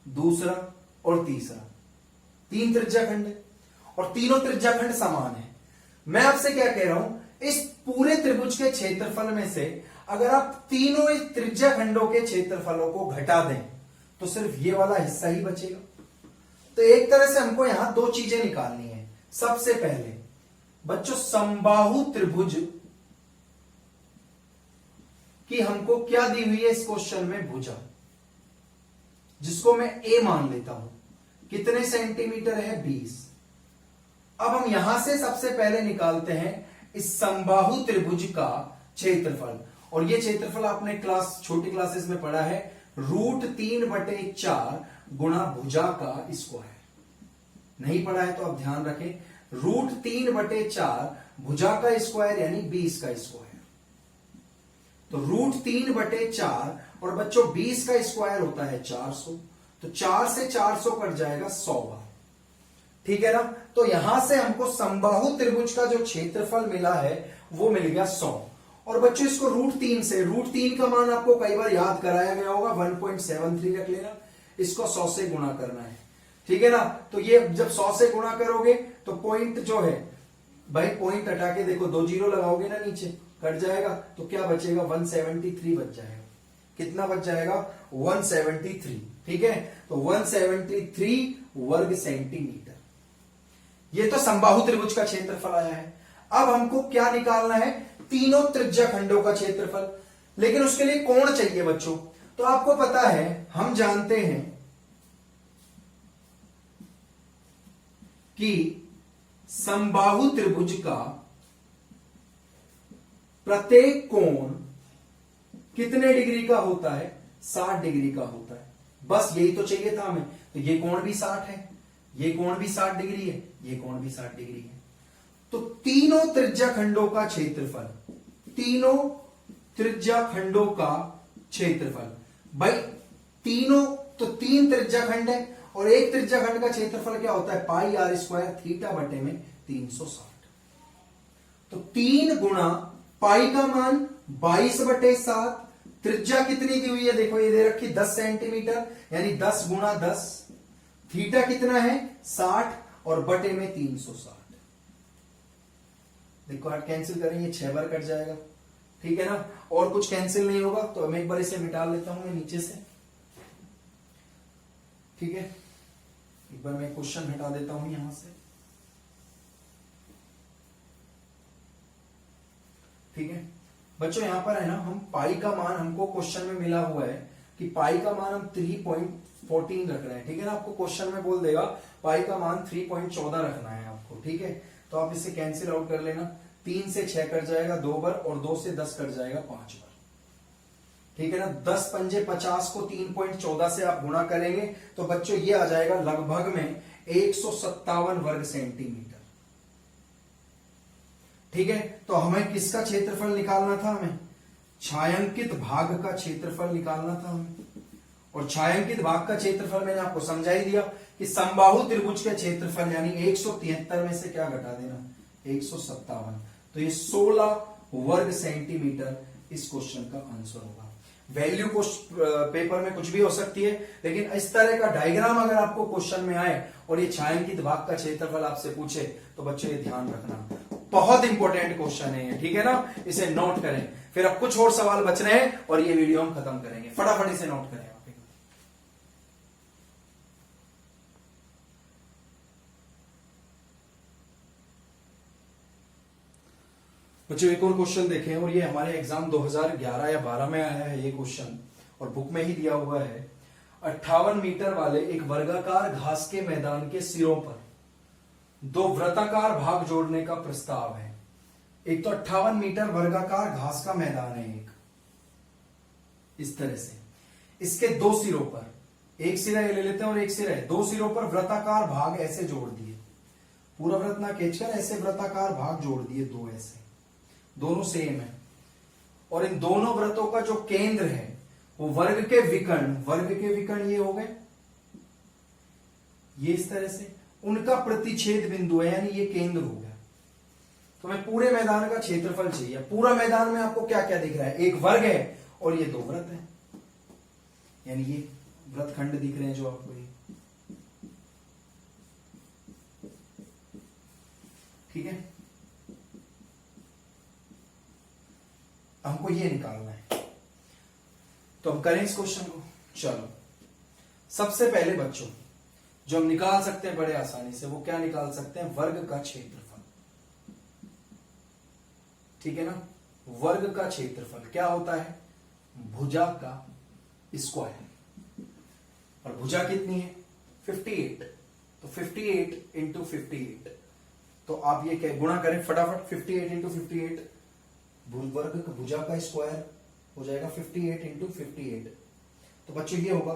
Speaker 1: दूसरा और तीसरा, 3 त्रिज्या खंड है, और तीनों त्रिज्या खंड समान है। मैं आपसे क्या कह रहा हूं, इस पूरे त्रिभुज के क्षेत्रफल में से अगर आप तीनों इस त्रिज्या खंडों के क्षेत्रफलों को घटा दें तो सिर्फ ये वाला हिस्सा ही बचेगा। तो एक तरह से हमको यहां 2 चीजें निकालनी है। सबसे पहले बच्चों समबाहु त्रिभुज की हमको क्या दी हुई है इस क्वेश्चन में? भुजा, जिसको मैं ए मान लेता हूं। कितने सेंटीमीटर है? 20। अब हम यहां से सबसे पहले निकालते हैं इस समबाहु त्रिभुज का क्षेत्रफल, और ये क्षेत्रफल आपने छोटी क्लासेस में पढ़ा है, √3/4 गुणा भुजा का स्क्वायर। नहीं पढ़ा है तो आप ध्यान रखें, √3/4 भुजा का स्क्वायर यानी 20 का स्क्वायर। तो √3/4 और बच्चों 20 का स्क्वायर होता है 400, तो 4 से 400 कट जाएगा 100 बार। ठीक है ना। तो यहां से हमको समबाहु त्रिभुज का जो क्षेत्रफल मिला है वो मिल गया 100। और बच्चों इसको √3 से, √3 का मान आपको कई बार याद कराया गया होगा, 1.73 रख लेना, इसको 100 से गुणा करना है। ठीक है ना। तो ये जब 100 से गुणा करोगे तो पॉइंट जो है भाई, पॉइंट हटा के देखो, 2 जीरो लगाओगे ना नीचे, कट जाएगा, तो क्या बचेगा 173 बच जाएगा। कितना बच जाएगा 173। ठीक है। तो 173 वर्ग सेंटीमीटर। ये तो समबाहु त्रिभुज का क्षेत्रफल आया है। अब हमको क्या निकालना है, तीनों त्रिज्या खंडों का क्षेत्रफल। लेकिन उसके लिए कोण चाहिए बच्चों। तो आपको पता है, हम जानते हैं कि समबाहु त्रिभुज का प्रत्येक कोण कितने डिग्री का होता है, 60 डिग्री का होता है। बस यही तो चाहिए था हमें। तो ये कोण भी 60 है, ये कोण भी 60 डिग्री है, ये कोण भी 60 डिग्री है। तो तीनों त्रिज्या खंडों का क्षेत्रफल, तीनों त्रिज्या खंडों का क्षेत्रफल भाई, तीनों तो 3 त्रिज्या खंड है और एक त्रिज्या खंड का क्षेत्रफल क्या होता है, πr² थीटा बटे में 360। तो 3 गुणा पाई का मान 22/7, त्रिज्या कितनी दी हुई है देखो, ये दे रखी 10 सेंटीमीटर, यानी 10 गुणा 10, थीटा कितना है 60 और बटे में 360। देखो आप कैंसिल करेंगे 6 बार कट जाएगा। ठीक है ना। और कुछ कैंसिल नहीं होगा, तो मैं एक बार इसे मिटा लेता हूं मैं नीचे से। ठीक है, एक बार मैं क्वेश्चन हटा देता हूं यहां से। ठीक है बच्चों, यहां पर है ना, हम पाई का मान हमको क्वेश्चन में मिला हुआ है कि पाई का मान हम 3.14 रख रहे हैं। ठीक है ना। आपको क्वेश्चन में बोल देगा पाई का मान 3.14 रखना है आपको। ठीक है। तो आप इसे कैंसिल आउट कर लेना, 3 से 6 कट जाएगा 2 बार और 2 से 10 कट जाएगा 5 बार। ठीक है ना। 10 पंजे 50 को 3.14 से आप गुणा करेंगे तो बच्चों ये आ जाएगा लगभग में 157 वर्ग सेंटीमीटर। ठीक है। तो हमें किसका क्षेत्रफल निकालना था, हमें छायांकित भाग का क्षेत्रफल निकालना था हमें। और छायांकित भाग का क्षेत्रफल मैंने आपको समझा ही दिया कि समबाहु त्रिभुज के क्षेत्रफल यानी 173 में से क्या घटा देना, 157। तो ये 16 वर्ग सेंटीमीटर इस क्वेश्चन का आंसर होगा। वैल्यू को पेपर में कुछ भी हो सकती है, लेकिन इस तरह का डायग्राम अगर आपको क्वेश्चन में आए और ये छायांकित भाग का क्षेत्रफल आपसे पूछे तो बच्चों ये ध्यान रखना, बहुत इंपॉर्टेंट क्वेश्चन है ये। ठीक है ना। इसे नोट करें, फिर अब कुछ और सवाल बच रहे हैं और ये वीडियो हम खत्म करेंगे। फटाफट इसे नोट करें आप। बच्चों एक और क्वेश्चन देखें, और ये हमारे एग्जाम 2011 या 12 में आया है ये क्वेश्चन, और बुक में ही दिया हुआ है। 58 मीटर वाले एक वर्गाकार घास के मैदान के सिरों पर 2 वृत्ताकार भाग जोड़ने का प्रस्ताव है। एक तो 58 मीटर वर्गाकार घास का मैदान है एक, इस तरह से, इसके 2 सिरों पर, एक सिरा ये ले लेते हैं और एक सिरा है, 2 सिरों पर वृत्ताकार भाग ऐसे जोड़ दिए, पूरा वृत्त ना खींचकर ऐसे वृत्ताकार भाग जोड़ दिए 2 ऐसे, दोनों सेम है। और इन दोनों वृत्तों का जो केंद्र है वो वर्ग के विकर्ण ये हो गए, ये इस तरह से, उनका प्रतिच्छेद बिंदु है, यानी ये केंद्र हो गया। तो हमें पूरे मैदान का क्षेत्रफल चाहिए। पूरा मैदान में आपको क्या क्या दिख रहा है, एक वर्ग है और ये 2 वृत्त है, यानी ये वृत्तखंड दिख रहे हैं जो आपको ये। ठीक है, हमको ये निकालना है, तो हम करें इस क्वेश्चन को। चलो, सबसे पहले बच्चों जो हम निकाल सकते हैं बड़े आसानी से, वो क्या निकाल सकते हैं, वर्ग का क्षेत्रफल। ठीक है ना। वर्ग का क्षेत्रफल क्या होता है, भुजा का स्क्वायर, और भुजा कितनी है 58, तो 58 इंटू 58, तो आप ये क्या गुणा करें फटाफट, 58 इंटू 58, वर्ग भुजा का स्क्वायर हो जाएगा 58 इंटू 58, तो बच्चों ये होगा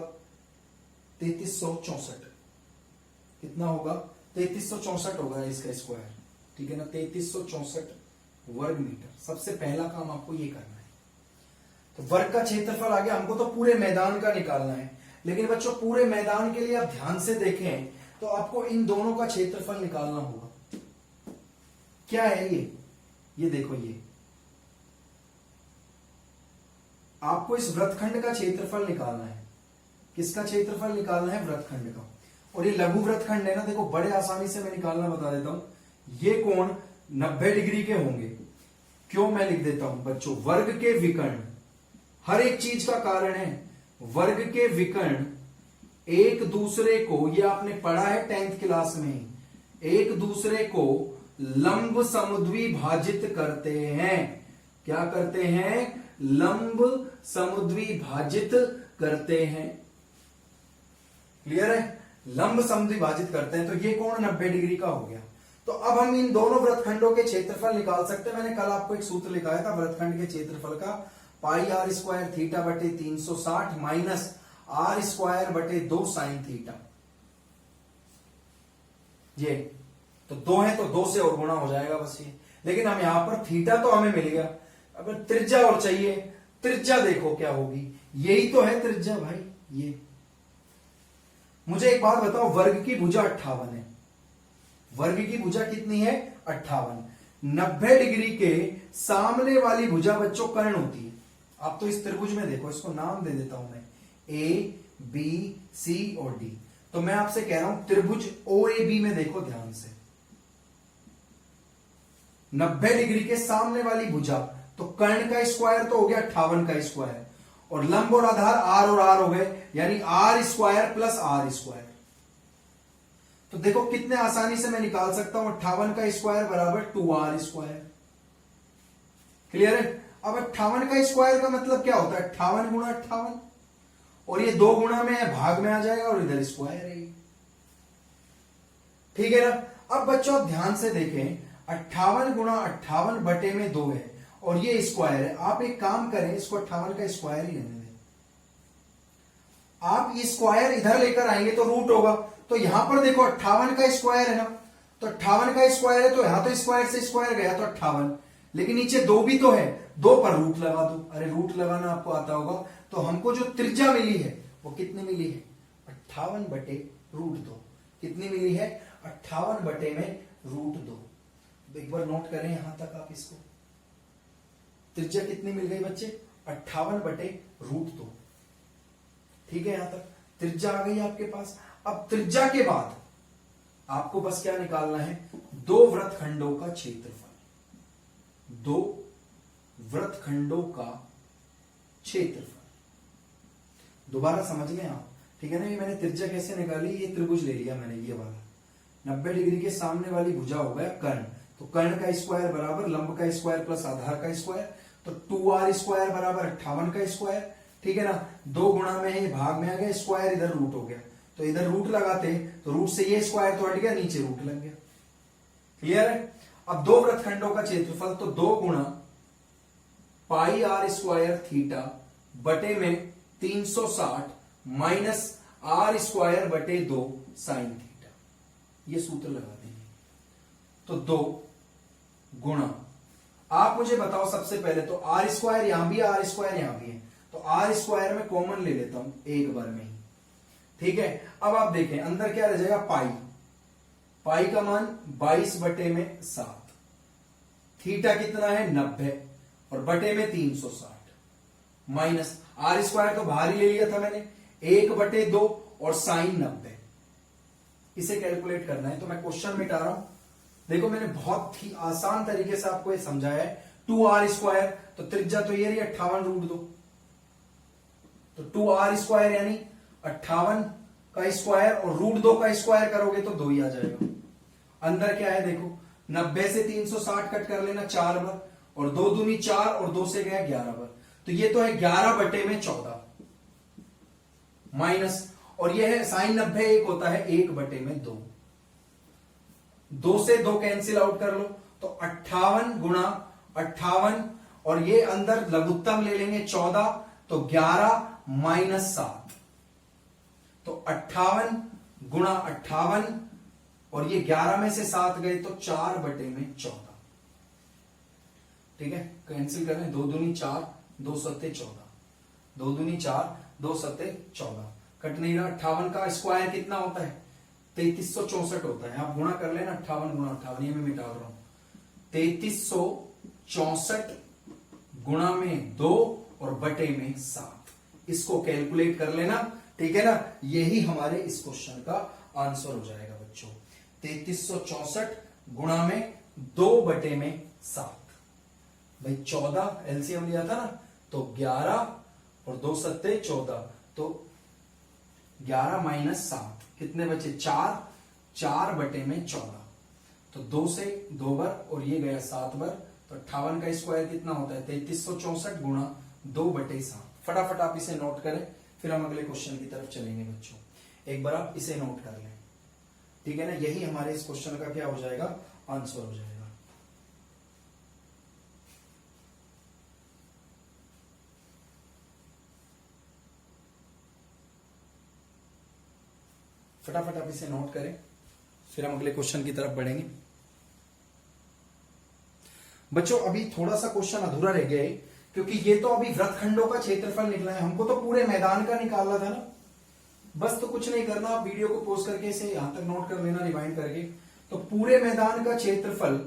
Speaker 1: 3364, कितना होगा 3364 होगा इसका स्क्वायर। ठीक है ना, 3364 वर्ग मीटर। सबसे पहला काम आपको ये करना है। तो वर्ग का क्षेत्रफल आ गया। हमको तो पूरे मैदान का निकालना है, लेकिन बच्चों पूरे मैदान के लिए आप ध्यान से देखें तो आपको इन दोनों का क्षेत्रफल निकालना होगा। क्या है ये देखो, ये आपको इस वृत्तखंड का क्षेत्रफल निकालना है। किसका क्षेत्रफल निकालना है? वृत्तखंड का। और ये लघु वृत्तखंड है ना, देखो बड़े आसानी से मैं निकालना बता देता हूं। ये कोण 90 डिग्री के होंगे। क्यों? मैं लिख देता हूं बच्चों, वर्ग के विकर्ण, हर एक चीज का कारण है, वर्ग के विकर्ण एक दूसरे को, ये आपने पढ़ा है 10th क्लास में, एक दूसरे को लंब समुद्विभाजित करते हैं। क्या करते हैं? लंब समुद्विभाजित करते हैं। क्लियर है? लंब समुद्विभाजित करते हैं। तो ये कोण 90 डिग्री का हो गया। तो अब हम इन दोनों वृत्तखंडों के क्षेत्रफल निकाल सकते हैं। मैंने कल आपको एक सूत्र लिखाया था वृत्तखंड के क्षेत्रफल का, पाई आर स्क्वायर थीटा बटे 360 माइनस आर स्क्वायर बटे 2 साइन थीटा। ये तो 2 है तो 2 से और गुणा हो जाएगा बस ये। लेकिन हम यहां पर थीटा तो हमें मिल गया, अब त्रिज्या और चाहिए। त्रिज्या देखो क्या होगी, यही तो है त्रिज्या भाई। ये मुझे एक बात बताओ, वर्ग की भुजा 58 है। वर्ग की भुजा कितनी है? 58। 90 डिग्री के सामने वाली भुजा बच्चों कर्ण होती है। आप तो इस त्रिभुज में देखो, इसको नाम दे देता हूं मैं, ए बी सी और डी। तो मैं आपसे कह रहा हूं त्रिभुज ओ ए बी में देखो ध्यान से, 90 डिग्री के सामने वाली भुजा, तो कर्ण का स्क्वायर तो हो गया 58 का स्क्वायर, और लंब और आधार आर और आर हो गए, यानी R square plus R square. तो देखो कितने आसानी से मैं निकाल सकता हूं, 58 का स्क्वायर बराबर 2r स्क्वायर। क्लियर है? अब 58 का स्क्वायर का मतलब क्या होता है? 58 गुणा 58, और ये 2 गुणा में है, भाग में आ जाएगा, और इधर स्क्वायर है। ठीक है ना? अब बच्चों ध्यान से देखें, 58 गुणा 58 बटे में 2 है, और ये स्क्वायर है। आप एक काम करें, इसको 58 का स्क्वायर ही रहने दें। आप ये स्क्वायर इधर लेकर आएंगे तो रूट होगा। तो यहां पर देखो 58 का स्क्वायर है ना, तो 58 का स्क्वायर है, तो यहां तो स्क्वायर से स्क्वायर गया तो 58, लेकिन नीचे 2 भी तो है, 2 पर रूट लगा दो। अरे रूट लगाना आपको आता होगा। तो हमको जो त्रिज्या मिली है वो कितनी मिली है? 58 बटे रूट 2। कितनी मिली है? 58 बटे में रूट 2। एक बार नोट करें यहां तक आप इसको, त्रिज्या कितनी मिल गई बच्चे? 58 बटे रूट 2। ठीक है? यहां तक त्रिज्या आ गई आपके पास। अब त्रिज्या के बाद आपको बस क्या निकालना है? 2 वृत्तखंडों का क्षेत्रफल। 2 वृत्तखंडों का क्षेत्रफल। दोबारा समझ लें आप, ठीक है ना? ये मैंने त्रिज्या कैसे निकाली, ये त्रिभुज ले लिया मैंने, ये वाला 90 डिग्री के सामने वाली भुजा हो गया कर्ण, तो कर्ण का स्क्वायर बराबर लंब का स्क्वायर प्लस आधार का स्क्वायर, तो 2r स्क्वायर बराबर 58 का स्क्वायर। ठीक है ना? 2 गुणा में है, भाग में आ गया, स्क्वायर इधर रूट हो गया, तो इधर रूट लगाते तो रूट से ये स्क्वायर तो हट गया, नीचे रूट लग गया। क्लियर है? अब 2 वृत्तखंडों का क्षेत्रफल, तो 2 गुणा पाई आर स्क्वायर थीटा बटे में 360 माइनस आर स्क्वायर बटे 2 साइन थीटा, ये सूत्र लगा देंगे। तो 2 गुणा, आप मुझे बताओ सबसे पहले, तो आर स्क्वायर यहां भी है, आर स्क्वायर यहां भी है, तो आर स्क्वायर में कॉमन ले लेता हूं एक बार में ही। ठीक है? अब आप देखें अंदर क्या रह जाएगा? पाई, पाई का मान 22 बटे में 7, थीटा कितना है? 90, और बटे में 360, माइनस आर स्क्वायर तो बाहर ही ले लिया था मैंने, 1 बटे 2 और साइन 90। इसे कैलकुलेट करना है, तो मैं क्वेश्चन मिटा रहा हूं। देखो मैंने बहुत ही आसान तरीके से आपको ये समझाया है। 2r स्क्वायर, तो त्रिज्या तो ये रही 58 रूट 2, तो 2r स्क्वायर यानी 58 का स्क्वायर, और रूट 2 का स्क्वायर करोगे तो 2 ही आ जाएगा। अंदर क्या है देखो, 90 से 360 कट कर लेना 4 बार, और 2 दूनी 4 और 2 से गया 11 बार, तो ये तो है 11 बटे में 14 माइनस, और ये है साइन 90 एक होता है 1 बटे में 2, 2 से 2 कैंसिल आउट कर लो, तो 58 गुणा 58, और ये अंदर लघुत्तम ले लेंगे 14, तो 11 माइनस 7, तो 58 गुणा 58, और ये 11 में से 7 गए तो 4 बटे में 14। ठीक है? कैंसिल करें, 2 दूनी 4, 2 सत्ते 14, 2 दूनी 4, 2 सत्ते 14, कट नहीं रहा। 58 का स्क्वायर कितना होता है? 3364 होता है। आप गुणा कर लेना 58 गुणा 58, ये मैं मिटा रहा हूं। 3364 गुणा में 2 और बटे में 7, इसको कैलकुलेट कर लेना, ठीक है ना। यही हमारे इस क्वेश्चन का आंसर हो जाएगा बच्चों। 3364 गुणा में 2 बटे में 7। भाई 14 एलसीएम लिया था ना, तो 11 और 2 सत्ते 14, तो 11 माइनस 7 कितने बचे? 4, 4 बटे में 14, तो 2 से 2 बार और ये गया 7 बार, तो 58 का स्क्वायर कितना होता है? 3364 गुणा 2 बटे 7। फटाफट आप इसे नोट करें, फिर हम अगले क्वेश्चन की तरफ चलेंगे बच्चों। एक बार आप इसे नोट कर लें, ठीक है ना। यही हमारे इस क्वेश्चन का क्या हो जाएगा? आंसर हो जाएगा। फटाफट आप इसे नोट करें, फिर हम अगले क्वेश्चन की तरफ बढ़ेंगे बच्चों। अभी थोड़ा सा क्वेश्चन अधूरा रह गया है, क्योंकि ये तो अभी वृत्तखंडों का क्षेत्रफल निकला है, हमको तो पूरे मैदान का निकालना था ना। बस तो कुछ नहीं करना, आप वीडियो को पॉज करके इसे यहां तक नोट कर लेना, रिवाइंड करके। तो पूरे मैदान का क्षेत्रफल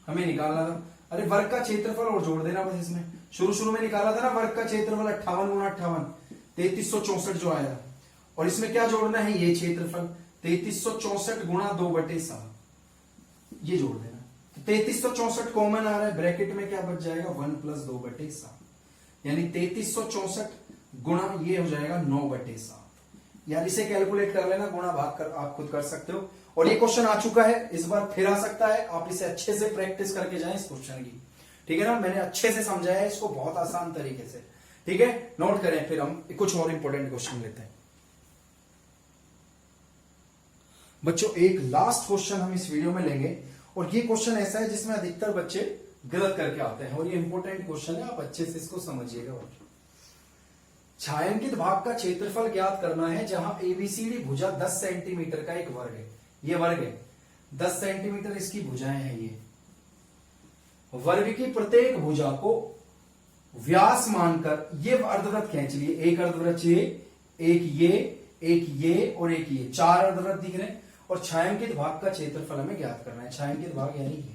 Speaker 1: हमें निकालना था। अरे वर्ग का क्षेत्रफल और जोड़ देना बस इसमें। शुरू में निकाला था ना वर्ग का क्षेत्रफल 58 गुणा 58, 3364 जो आया, और इसमें क्या जोड़ना है? ये क्षेत्रफल 3364 गुणा 2 बटे 7, ये जोड़ देना। 3364 कॉमन आ रहा है, ब्रैकेट में क्या बच जाएगा? 1 प्लस 2 बटे 7, यानी 3364 गुणा ये हो जाएगा 9 बटे 7। यार इसे कैलकुलेट कर लेना, गुणा भाग कर आप खुद कर सकते हो। और ये क्वेश्चन आ चुका है, इस बार फिर आ सकता है, आप इसे अच्छे से प्रैक्टिस करके जाएं इस क्वेश्चन की, ठीक है ना। मैंने अच्छे से समझाया है इसको, बहुत आसान तरीके से, ठीक है। नोट करें, फिर हम कुछ और इंपॉर्टेंट क्वेश्चन लेते हैं बच्चों। एक लास्ट क्वेश्चन हम इस वीडियो में लेंगे, और ये क्वेश्चन ऐसा है जिसमें अधिकतर बच्चे गलत करके आते हैं, और ये इंपॉर्टेंट क्वेश्चन है, आप अच्छे से इसको समझिएगा। छायांकित भाग का क्षेत्रफल ज्ञात करना है, जहां एबीसीडी भुजा 10 सेंटीमीटर का एक वर्ग है, ये वर्ग है, 10 सेंटीमीटर इसकी भुजाएं हैं। ये वर्ग की प्रत्येक भुजा को व्यास मानकर ये अर्धवृत्त खींच लिए। एक अर्धवृत्त ये, एक ये और एक ये, 4 अर्धवृत्त दिख रहे हैं। और छायांकित भाग का क्षेत्रफल हमें ज्ञात करना है। छायांकित भाग यानी ये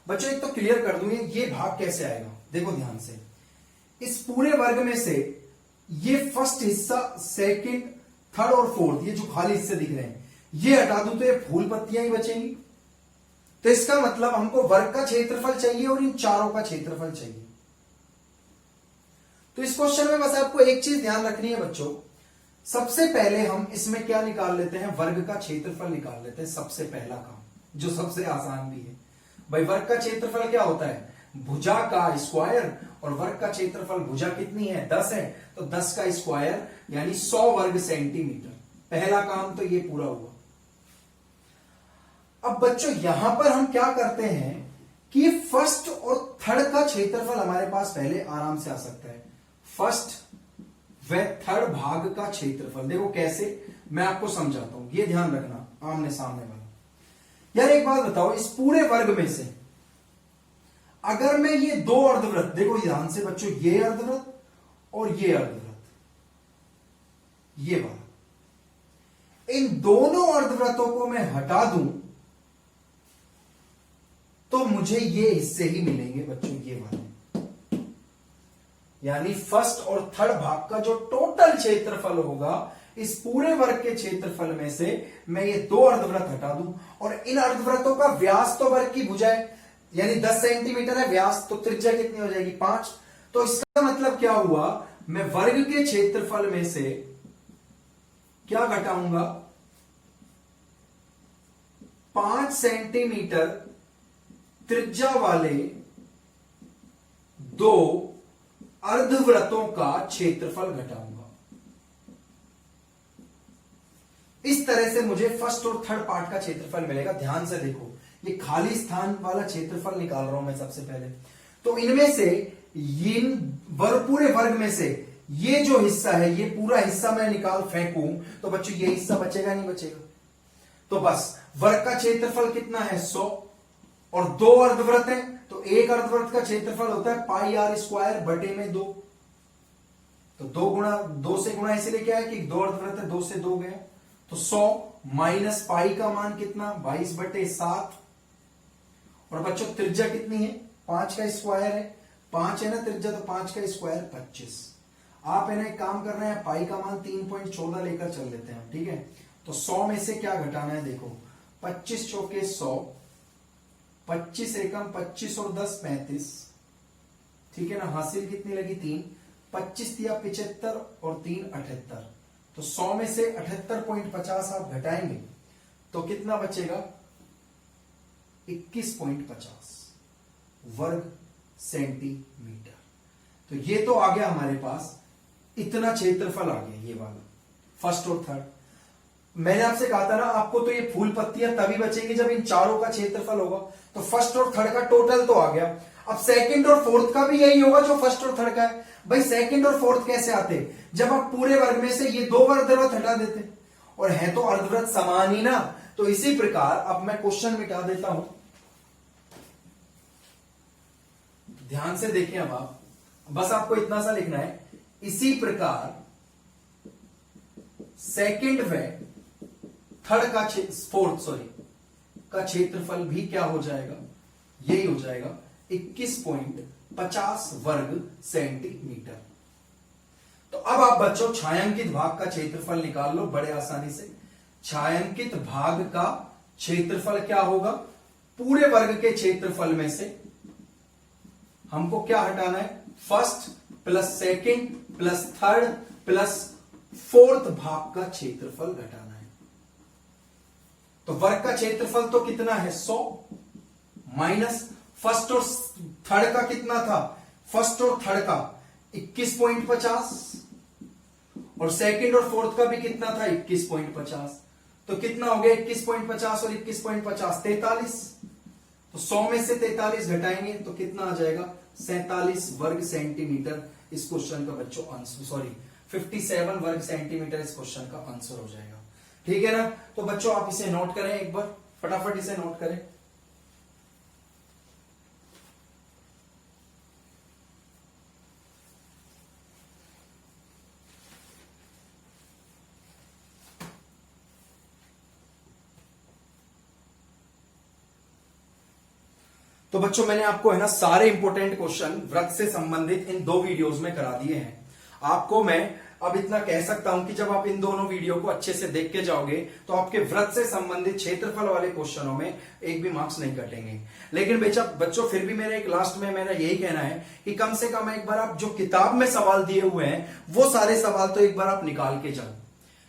Speaker 1: बच्चों, एक तो क्लियर कर दूं, ये भाग कैसे आएगा, देखो ध्यान से। इस पूरे वर्ग में से ये फर्स्ट हिस्सा, सेकंड, थर्ड और फोर्थ, ये जो खाली हिस्से दिख रहे हैं, ये हटा दूं तो ये फूल पत्तियां ही बचेंगी। तो इसका मतलब हमको वर्ग का क्षेत्रफल चाहिए और इन चारों का क्षेत्रफल चाहिए। तो इस क्वेश्चन में बस आपको एक चीज ध्यान रखनी है बच्चों, सबसे पहले हम इसमें क्या निकाल लेते हैं? वर्ग का क्षेत्रफल निकाल लेते हैं, सबसे पहला काम, जो सबसे आसान भी है। भाई वर्ग का क्षेत्रफल क्या होता है? भुजा का स्क्वायर, और वर्ग का क्षेत्रफल भुजा कितनी है? 10 है, तो 10 का स्क्वायर यानी 100 वर्ग सेंटीमीटर। पहला काम तो ये पूरा हुआ। अब बच्चों यहां पर हम क्या करते हैं कि ये फर्स्ट और थर्ड का क्षेत्रफल हमारे पास पहले आराम से आ सकता है। फर्स्ट व थर्ड भाग का क्षेत्रफल देखो कैसे, मैं आपको समझाता हूं, ये ध्यान रखना, आमने सामने वाला। यार एक बात बताओ, इस पूरे वर्ग में से अगर मैं ये 2 अर्धवृत्त, देखो ध्यान से बच्चों, ये अर्धवृत्त और ये अर्धवृत्त, ये वाला, इन दोनों अर्धवृत्तों को मैं हटा दूं तो मुझे ये हिस्से ही मिलेंगे बच्चों, ये वाले। यानी फर्स्ट और थर्ड भाग का जो टोटल क्षेत्रफल होगा इस पूरे वर्ग के क्षेत्रफल में से मैं ये 2 अर्धवृत्त हटा दूं, और इन अर्धवृत्तों का व्यास तो वर्ग की भुजा है, यानी 10 सेंटीमीटर है व्यास, तो त्रिज्या कितनी हो जाएगी? 5। तो इसका मतलब क्या हुआ, मैं वर्ग के क्षेत्रफल में से क्या घटाऊंगा? 5 सेंटीमीटर त्रिज्या वाले 2 अर्धवृत्तों का क्षेत्रफल घटाऊंगा। इस तरह से मुझे फर्स्ट और थर्ड पार्ट का क्षेत्रफल मिलेगा। ध्यान से देखो, ये खाली स्थान वाला क्षेत्रफल निकाल रहा हूं मैं सबसे पहले। तो इनमें से पूरे वर्ग में से ये जो हिस्सा है, ये पूरा हिस्सा मैं निकाल फेंकूं तो बच्चों ये हिस्सा बचेगा नहीं बचेगा? तो बस वर्ग का क्षेत्रफल कितना है? 100, और 2 अर्धवृत्त है तो एक अर्धवृत्त का क्षेत्रफल होता है पाई आर स्क्वायर बटे में 2। तो 2 से गुणा इसीलिए क्या है कि 2 अर्धवृत्त है, 2 से 2 गया, तो 100 माइनस पाई का मान कितना 22/7। और बच्चों त्रिज्या कितनी है 5 का स्क्वायर है, 5 है ना त्रिज्या, तो 5 का स्क्वायर 25। आप है ना एक काम कर रहे हैं, पाई का मान 3.14 लेकर चल लेते हैं, ठीक है। तो 100 में से क्या घटाना है, देखो 25 चौके 100, 25 एकम 25 और 10 35, ठीक है ना। हासिल कितनी लगी 3, 25 दिया 75 और 3 78। तो 100 में से 78.50 आप घटाएंगे तो कितना बचेगा 21.50 वर्ग सेंटीमीटर। तो ये तो आ गया हमारे पास, इतना क्षेत्रफल आ गया ये वाला फर्स्ट और थर्ड। मैंने आपसे कहा था ना आपको तो ये फूल पत्तियां तभी बचेंगी जब इन चारों का क्षेत्रफल होगा। तो फर्स्ट और थर्ड का टोटल तो आ गया, अब सेकंड और फोर्थ का भी यही होगा जो फर्स्ट और थर्ड का है। भाई सेकंड और फोर्थ कैसे आते, जब आप पूरे वर्ग में से ये 2 अर्धवृत्त हटा देते, और है तो अर्धवृत्त समान ही ना। तो इसी प्रकार अब मैं क्वेश्चन मिटा देता हूं, ध्यान से देखें। अब आप बस आपको इतना सा लिखना है, इसी प्रकार सेकंड व थर्ड का का क्षेत्रफल भी क्या हो जाएगा, यही हो जाएगा 21.50 वर्ग सेंटीमीटर। तो अब आप बच्चों छायांकित भाग का क्षेत्रफल निकाल लो बड़े आसानी से। छायांकित भाग का क्षेत्रफल क्या होगा, पूरे वर्ग के क्षेत्रफल में से हमको क्या हटाना है, first plus second plus third plus fourth भाग का क्षेत्रफल घटाना है। तो वर्ग का क्षेत्रफल तो कितना है 100 माइनस फर्स्ट और थर्ड का कितना था, फर्स्ट और थर्ड का 21.50 और सेकंड और फोर्थ का भी कितना था 21.50। तो कितना हो गया 21.50 और 21.50 43। तो 100 में से 43 घटाएंगे तो कितना आ जाएगा 47 वर्ग सेंटीमीटर। इस क्वेश्चन का बच्चों आंसर, सॉरी 57 वर्ग सेंटीमीटर इस क्वेश्चन का आंसर हो जाएगा, ठीक है ना। तो बच्चों आप इसे नोट करें, एक बार फटाफट इसे नोट करें। तो बच्चों मैंने आपको है ना सारे इंपॉर्टेंट क्वेश्चन वृत्त से संबंधित इन 2 वीडियोस में करा दिए हैं। आपको मैं अब इतना कह सकता हूं कि जब आप इन दोनों वीडियो को अच्छे से देख के जाओगे तो आपके वृत्त से संबंधित क्षेत्रफल वाले क्वेश्चनों में एक भी मार्क्स नहीं कटेंगे। लेकिन बच्चों फिर भी मेरा एक लास्ट में मेरा यही कहना है कि कम से कम एक बार आप जो किताब में सवाल दिए हुए हैं वो सारे सवाल तो एक बार आप निकाल के जाओ,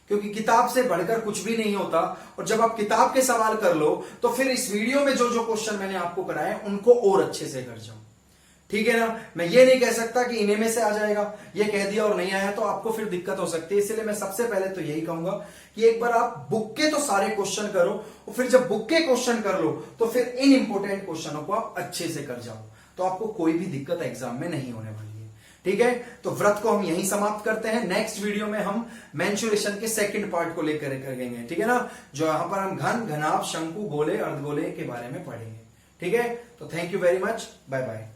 Speaker 1: क्योंकि किताब से बढ़कर कुछ भी नहीं होता। और जब आप किताब के सवाल कर लो तो फिर इस वीडियो में जो जो क्वेश्चन मैंने आपको कराए उनको और अच्छे से कर जाओ, ठीक है ना। मैं ये नहीं कह सकता कि इन्हीं में से आ जाएगा, ये कह दिया और नहीं आया तो आपको फिर दिक्कत हो सकती है। इसलिए मैं सबसे पहले तो यही कहूंगा कि एक बार आप बुक के तो सारे क्वेश्चन करो, और फिर जब बुक के क्वेश्चन कर लो तो फिर इन इंपॉर्टेंट क्वेश्चनों को आप अच्छे से कर जाओ, तो आपको कोई भी दिक्कत एग्जाम में नहीं होने वाली है, ठीक है। तो व्रत को हम यहीं समाप्त करते हैं। नेक्स्ट वीडियो में हम मेंस्ट्रुएशन के सेकंड पार्ट को लेकर करेंगे, ठीक है ना, जो यहां पर हम घन, घनाभ, शंकु, गोले, अर्धगोले के बारे में पढ़ेंगे, ठीक है। तो thank you very much, bye bye.